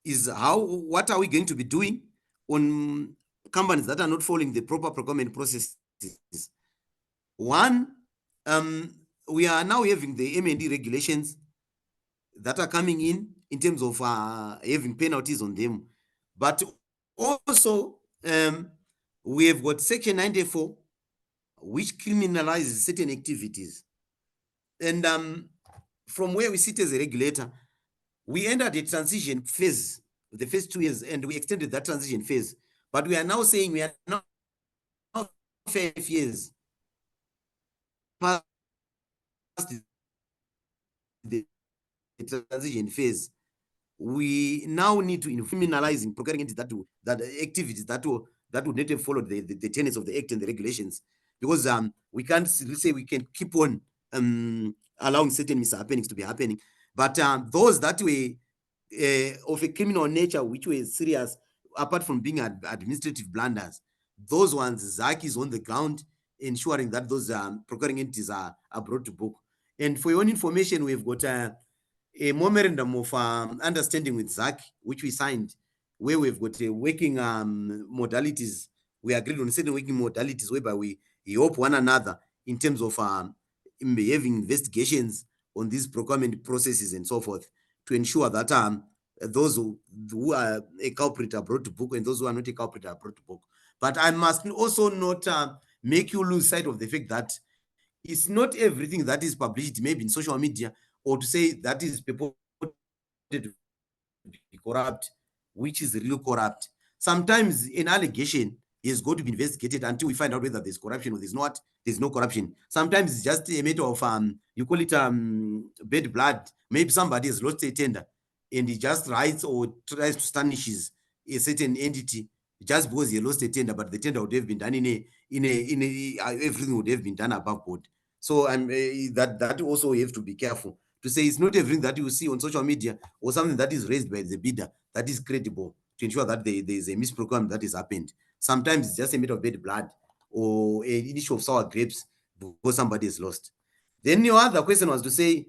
is what are we going to be doing on companies that are not following the proper procurement processes? One, we are now having the M&D regulations that are coming in terms of having penalties on them. But also, we have got Section 94, which criminalizes certain activities. And from where we sit as a regulator, we entered a transition phase, the first 2 years, and we extended that transition phase. But we are now saying we are now 5 years past the transition phase. We now need to criminalizing procuring entities that activities that would not have followed the tenets of the act and the regulations, because we can't say we can keep on allowing certain mishappenings to be happening. But those that were of a criminal nature, which were serious, apart from being administrative blunders, those ones, ZAC is on the ground ensuring that those procuring entities are brought to book. And for your own information, we've got a memorandum of understanding with ZAC, which we signed, where we've got working modalities. We agreed on certain working modalities whereby we help one another in terms of having investigations on these procurement processes and so forth, to ensure that those who are a culprit are brought to book and those who are not a culprit are brought to book. But I must also not make you lose sight of the fact that it's not everything that is published, maybe in social media, or to say that is purported to be corrupt, which is real corrupt. Sometimes an allegation is going to be investigated until we find out whether there's corruption or there's no corruption. Sometimes it's just a matter of you call it bad blood. Maybe somebody has lost a tender and he just writes or tries to tarnish a certain entity just because he lost a tender, but the tender would have been done everything would have been done above board. So that also you have to be careful to say it's not everything that you see on social media or something that is raised by the bidder that is credible, to ensure that there is a misprocurement that has happened. Sometimes it's just a matter of bad blood or an issue of sour grapes because somebody is lost. Then your other question was to say,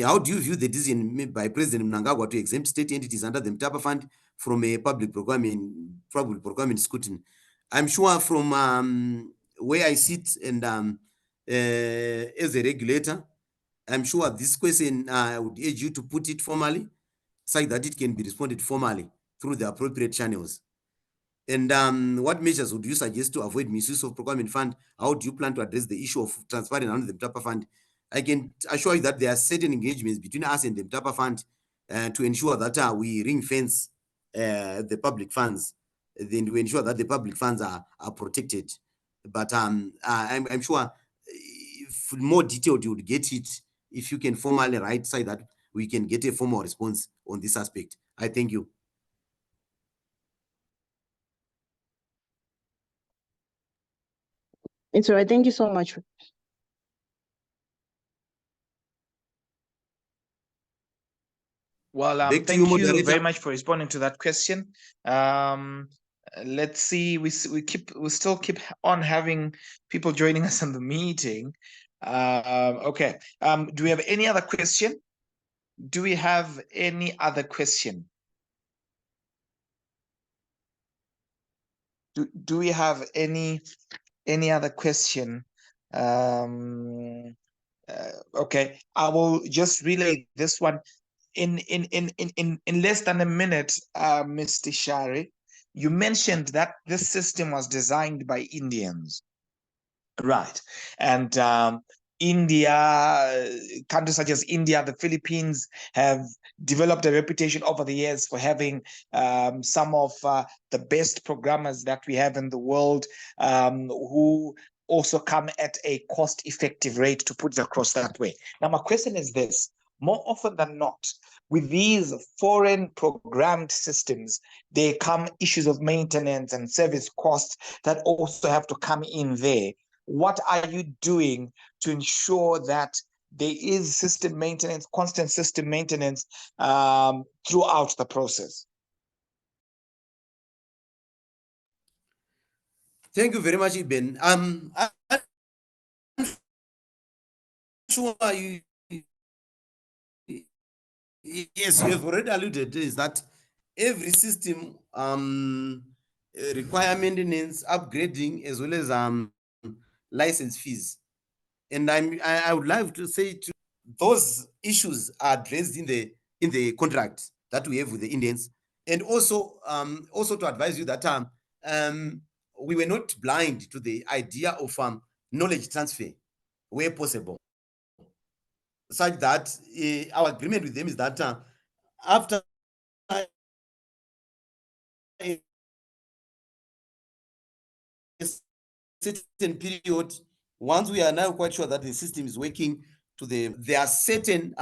how do you view the decision made by President Mnangagwa to exempt state entities under the Mtapa Fund from a public procurement scrutiny? I'm sure from where I sit and as a regulator, I'm sure this question I would urge you to put it formally, so that it can be responded formally through the appropriate channels. And what measures would you suggest to avoid misuse of procurement fund? How do you plan to address the issue of transferring under the Mtapa Fund? I can assure you that there are certain engagements between us and the Mtapa Fund to ensure that we ring fence the public funds, then to ensure that the public funds are protected. But I'm sure if more detailed you would get it if you can formally write so that we can get a formal response on this aspect. I thank you. It's all right. Thank you so much. Well, Back to thank you, you very moderator. much for responding to that question. Let's see. We still keep on having people joining us in the meeting. Okay. Do we have any other question? Do we have any other question? Do we have any other question? Okay, I will just relay this one in less than a minute. Mr. Shari, you mentioned that this system was designed by Indians, right? And India, countries such as India, the Philippines have developed a reputation over the years for having some of the best programmers that we have in the world, who also come at a cost-effective rate, to put it across that way. Now, my question is this: more often than not, with these foreign programmed systems, there come issues of maintenance and service costs that also have to come in there. What are you doing to ensure that there is system maintenance, constant system maintenance throughout the process? Thank you very much, Iben. I'm sure yes, you have already alluded is that every system require maintenance, upgrading, as well as license fees. And I would like to say to those issues are addressed in the contract that we have with the Indians, and also to advise you that we were not blind to the idea of knowledge transfer where possible, such that our agreement with them is that after a certain period, once we are now quite sure that the system is working there are certain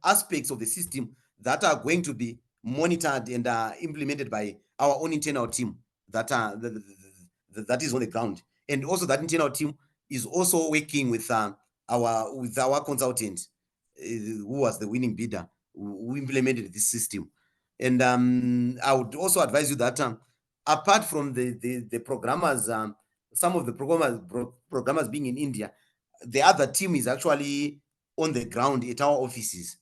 aspects of the system that are going to be monitored and implemented by our own internal team that is on the ground, and also that internal team is also working with our consultant who was the winning bidder who implemented this system. And I would also advise you that apart from the programmers, some of the programmers being in India, the other team is actually on the ground at our offices.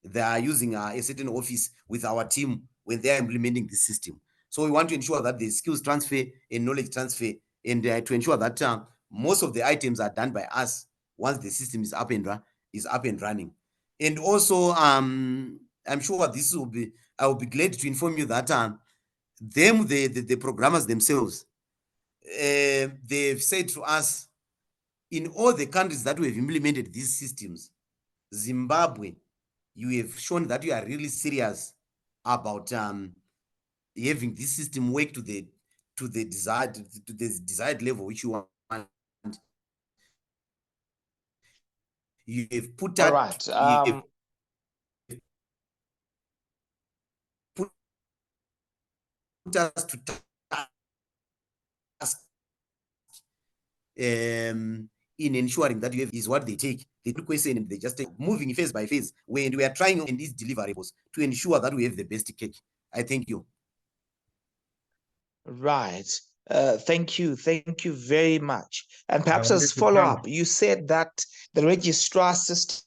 They are using a certain office with our team when they are implementing this system. So we want to ensure that the skills transfer and knowledge transfer, and to ensure that most of the items are done by us once the system is up and running. And also, I'm sure this will be, I will be glad to inform you that the programmers themselves, they've said to us, in all the countries that we have implemented these systems, Zimbabwe, you have shown that you are really serious about having this system work to the desired level which you want. You have put All out. right. You have put us to task in ensuring that you have is what they take. They do question and they just take moving phase by phase when we are trying in these deliverables to ensure that we have the best cake. I thank you. Right. Thank you. Thank you very much. And perhaps as follow-up, you said that the registrar system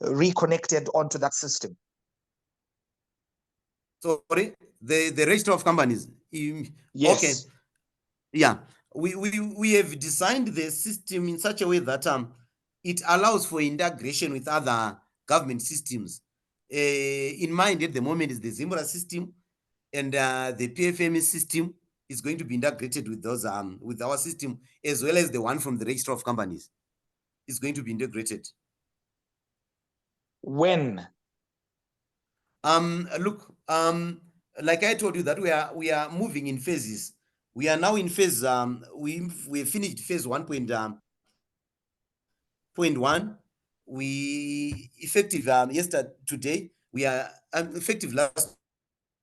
reconnected onto that system. Sorry, the register of companies. Yes. Okay. Yeah, we have designed the system in such a way that it allows for integration with other government systems. In mind at the moment is the Zimbra system and the PFM system is going to be integrated with those with our system, as well as the one from the register of companies. Is going to be integrated. When? Look, like I told you that we are moving in phases. We are now in phase we finished phase 1.1. We effective today. We are effective last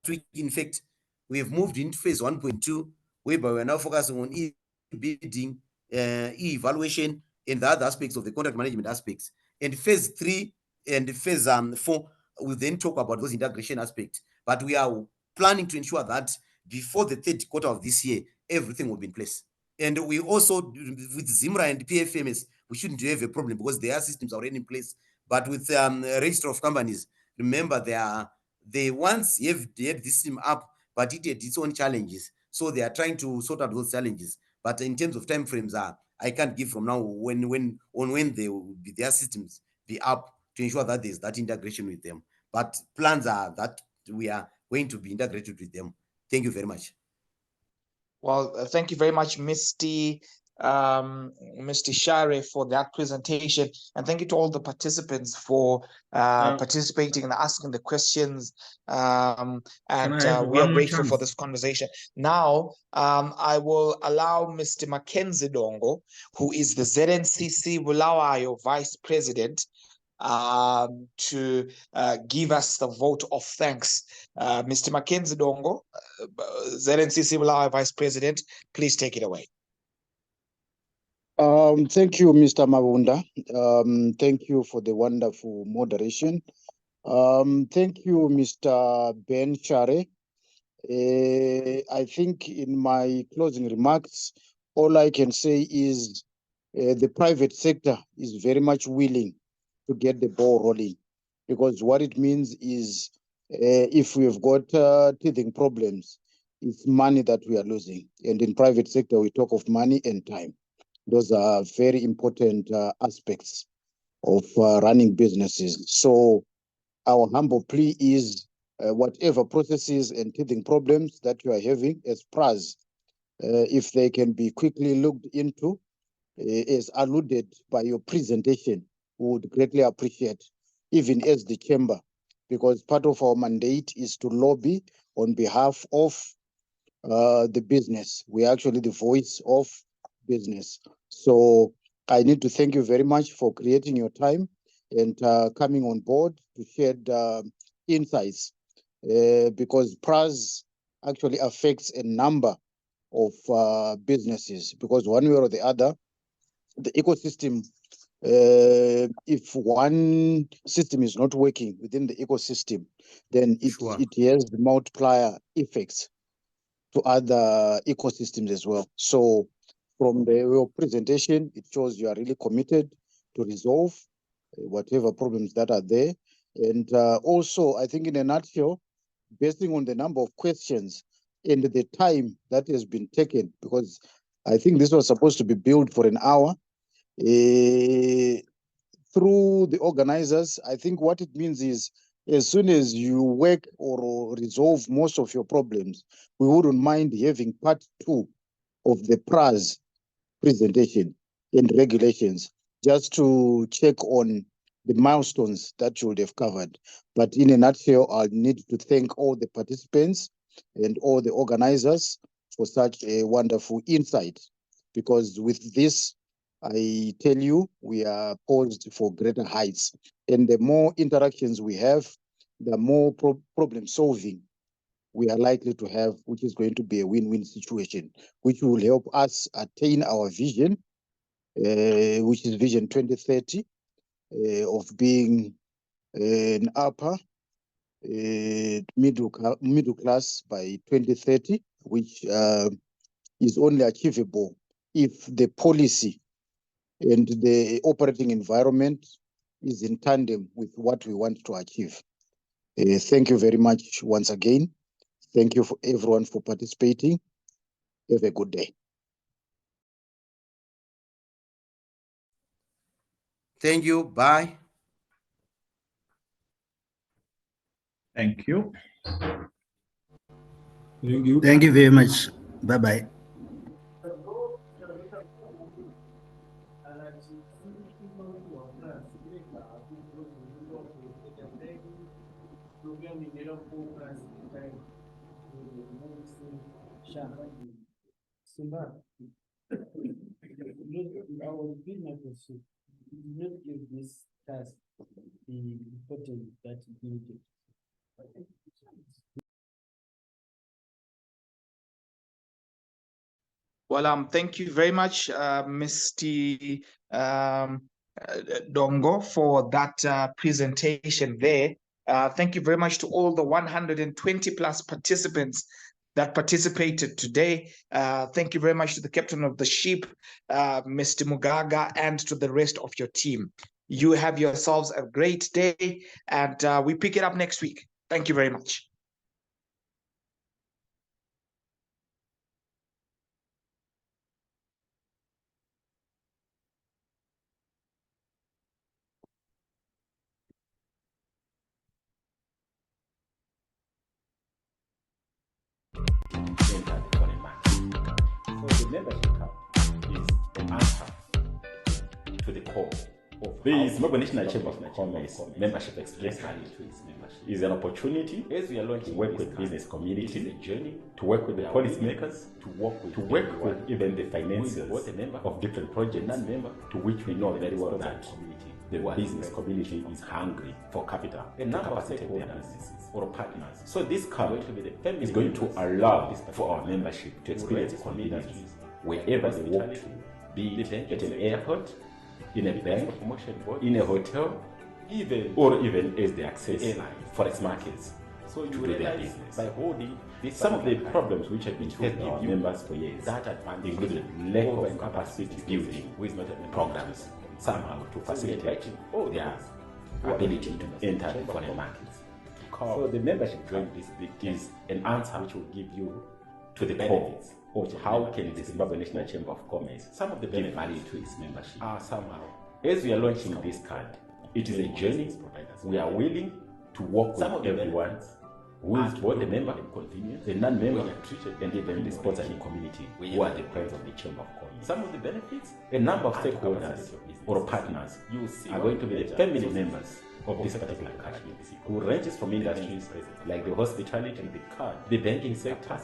week. In fact, we have moved into phase 1.2, whereby we are now focusing on e-bidding, e-evaluation, and the other aspects of the contract management aspects. And phase 3 and phase 4 will then talk about those integration aspects. But we are planning to ensure that before the third quarter of this year, everything will be in place. And we also, with Zimra and PFMS, we shouldn't have a problem because their systems are already in place. But with register of companies, remember they once have this system up, but it had its own challenges. So they are trying to sort out those challenges. But in terms of time frames, I can't give from now when they will be their systems be up to ensure that there's that integration with them. But plans are that we are going to be integrated with them. Thank you very much. Well, thank you very much, Mr. Share, for that presentation, and thank you to all the participants for participating and asking the questions. And we are grateful for this conversation. Now, I will allow Mr. Mackenzie Dongo, who is the ZNCC Bulawayo Vice President, to give us the vote of thanks. Mr. Mackenzie Dongo, ZNCC Bulawayo Vice President, please take it away. Thank you, Mr. Mabunda. Thank you for the wonderful moderation. Thank you, Mr. Ben Share. I think in my closing remarks, all I can say is the private sector is very much willing to get the ball rolling, because what it means is if we have got teething problems, it's money that we are losing. And in private sector, we talk of money and time. Those are very important aspects of running businesses. So our humble plea is whatever processes and teething problems that you are having as PRAZ, if they can be quickly looked into, as alluded by your presentation, we would greatly appreciate, even as the chamber, because part of our mandate is to lobby on behalf of the business. We are actually the voice of business. So I need to thank you very much for creating your time and coming on board to shed insights, because PRAZ actually affects a number of businesses, because one way or the other, the ecosystem, if one system is not working within the ecosystem, then it has the multiplier effects to other ecosystems as well. So from your presentation, it shows you are really committed to resolve whatever problems that are there. And also, I think in a nutshell, basing on the number of questions and the time that has been taken, because I think this was supposed to be built for an hour, through the organizers, I think what it means is as soon as you work or resolve most of your problems, we wouldn't mind having part 2 of the PRAZ presentation and regulations, just to check on the milestones that you would have covered. But in a nutshell, I need to thank all the participants and all the organizers for such a wonderful insight, because with this, I tell you, we are poised for greater heights. And the more interactions we have, the more problem solving we are likely to have, which is going to be a win-win situation, which will help us attain our vision, which is Vision 2030, of being an upper middle class by 2030, which is only achievable if the policy and the operating environment is in tandem with what we want to achieve. Thank you very much once again. Thank you for everyone for participating. Have a good day. Thank you. Bye. Thank you. Thank you. Thank you very much. Bye-bye. Our business should not give this task the importance that it needed. Well, thank you very much, Mr. Dongo, for that presentation there. Thank you very much to all the 120 plus participants that participated today. Thank you very much to the captain of the ship, Mr. Mugaga, and to the rest of your team. You have yourselves a great day, and we pick it up next week. Thank you very much. So the membership card is an answer to the core of this National Chamber of Commerce membership express card is an opportunity as we are launching to work with business community, to work with the policymakers, to work with even the financiers of different projects, to which we know very well that the business community is hungry for capital and to capacitate their businesses or partners. So this card is going to allow for our membership to experience convenience wherever they walk to, be it at an airport, in a bank, in a hotel, even as they access forex markets to do their business. By holding some of the problems which have been faced by our members for years, including lack of capacity building programs, somehow to facilitate their ability to enter the foreign markets. So the membership join this is an answer which will give you to the benefits of how can the Zimbabwe National Chamber of Commerce give value to its membership. Somehow, as we are launching this card, it is a journey. We are willing to work with everyone who is both the member, the non-member, and even the sponsoring community who are the friends of the Chamber of Commerce. Some of the benefits, a number of stakeholders or partners are going to be the family members of this particular country, who ranges from industries like the hospitality, the banking sector,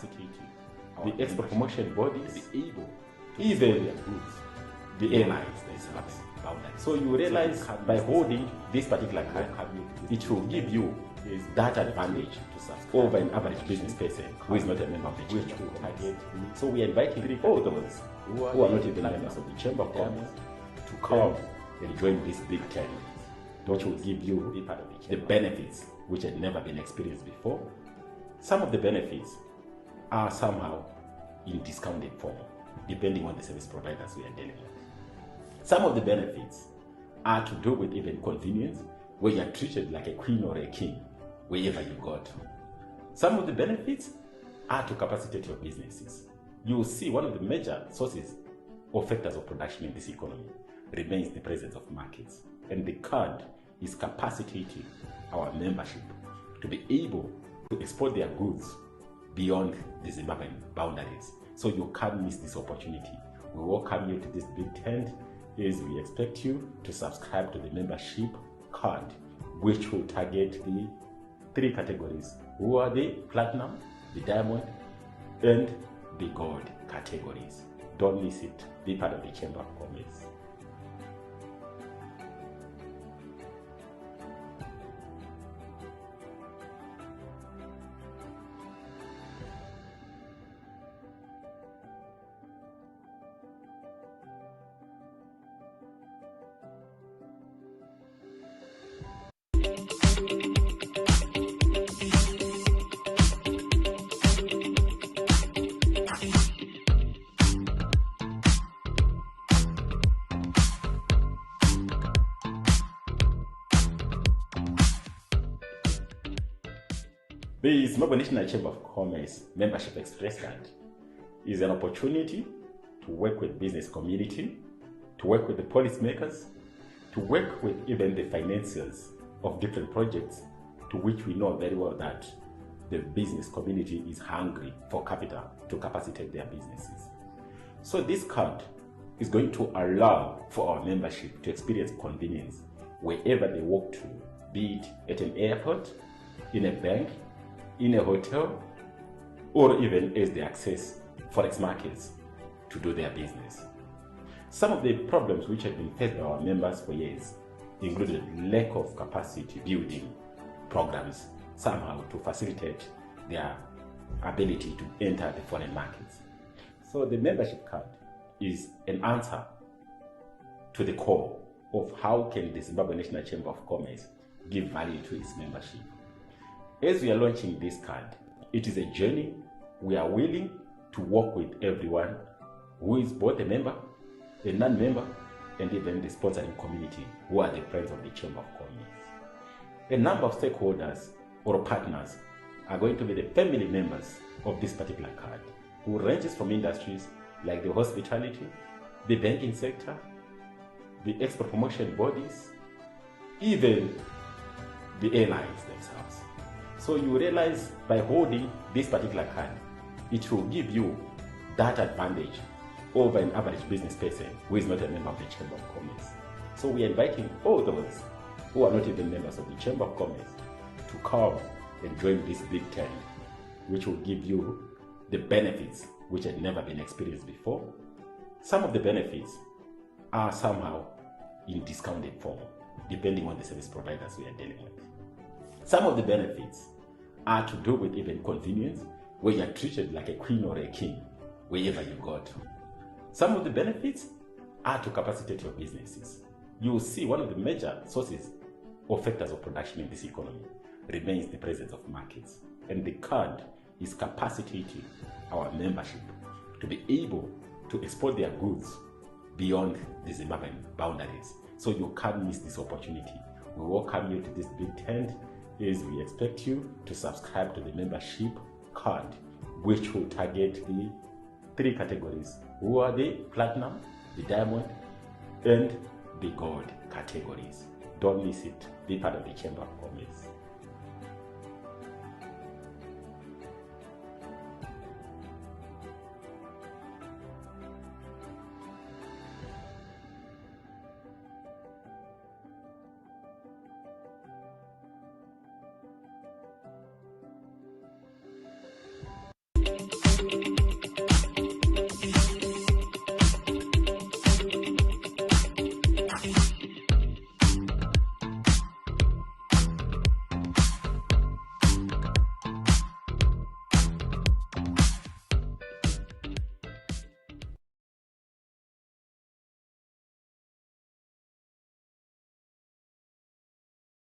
the export promotion bodies, even the airlines themselves. So you realize by holding this particular card, it will give you that advantage over an average business person who is not a member of the Chamber. So we are inviting all those who are not even members of the Chamber of Commerce to come and join this big tent, which will give you the benefits which had never been experienced before. Some of the benefits are somehow in discounted form, depending on the service providers we are dealing with. Some of the benefits are to do with even convenience, where you are treated like a queen or a king wherever you go to. Some of the benefits are to capacitate your businesses. You will see one of the major sources or factors of production in this economy remains the presence of markets. And the card is capacitating our membership to be able to export their goods beyond the Zimbabwean boundaries. So you can't miss this opportunity. We welcome you to this big tent as we expect you to subscribe to the membership card, which will target the 3 categories, who are the platinum, the diamond, and the gold categories. Don't miss it. Be part of the Chamber of Commerce. The Zimbabwe National Chamber of Commerce Membership Express Card is an opportunity to work with business community, to work with the policymakers, to work with even the financiers of different projects, to which we know very well that the business community is hungry for capital to capacitate their businesses. So this card is going to allow for our membership to experience convenience wherever they walk to, be it at an airport, in a bank, in a hotel, or even as they access forex markets to do their business. Some of the problems which have been faced by our members for years included lack of capacity building programs somehow to facilitate their ability to enter the foreign markets. So the membership card is an answer to the core of how can the Zimbabwe National Chamber of Commerce give value to its membership. As we are launching this card, it is a journey. We are willing to work with everyone who is both a member, a non-member, and even the sponsoring community who are the friends of the Chamber of Commerce. A number of stakeholders or partners are going to be the family members of this particular card, who ranges from industries like the hospitality, the banking sector, the export promotion bodies, even the airlines themselves. So you realize by holding this particular card, it will give you that advantage over an average business person who is not a member of the Chamber of Commerce. So we are inviting all those who are not even members of the Chamber of Commerce to come and join this big tent, which will give you the benefits which had never been experienced before. Some of the benefits are somehow in discounted form, depending on the service providers we are dealing with. Some of the benefits are to do with even convenience, where you are treated like a queen or a king wherever you go to. Some of the benefits are to capacitate your businesses. You will see one of the major sources or factors of production in this economy remains the presence of markets. And the card is capacitating our membership to be able to export their goods beyond the Zimbabwean boundaries. So you can't miss this opportunity. We welcome you to this big tent as we expect you to subscribe to the membership card, which will target the 3 categories, who are the platinum, the diamond, and the gold categories. Don't miss it. Be part of the Chamber of Commerce.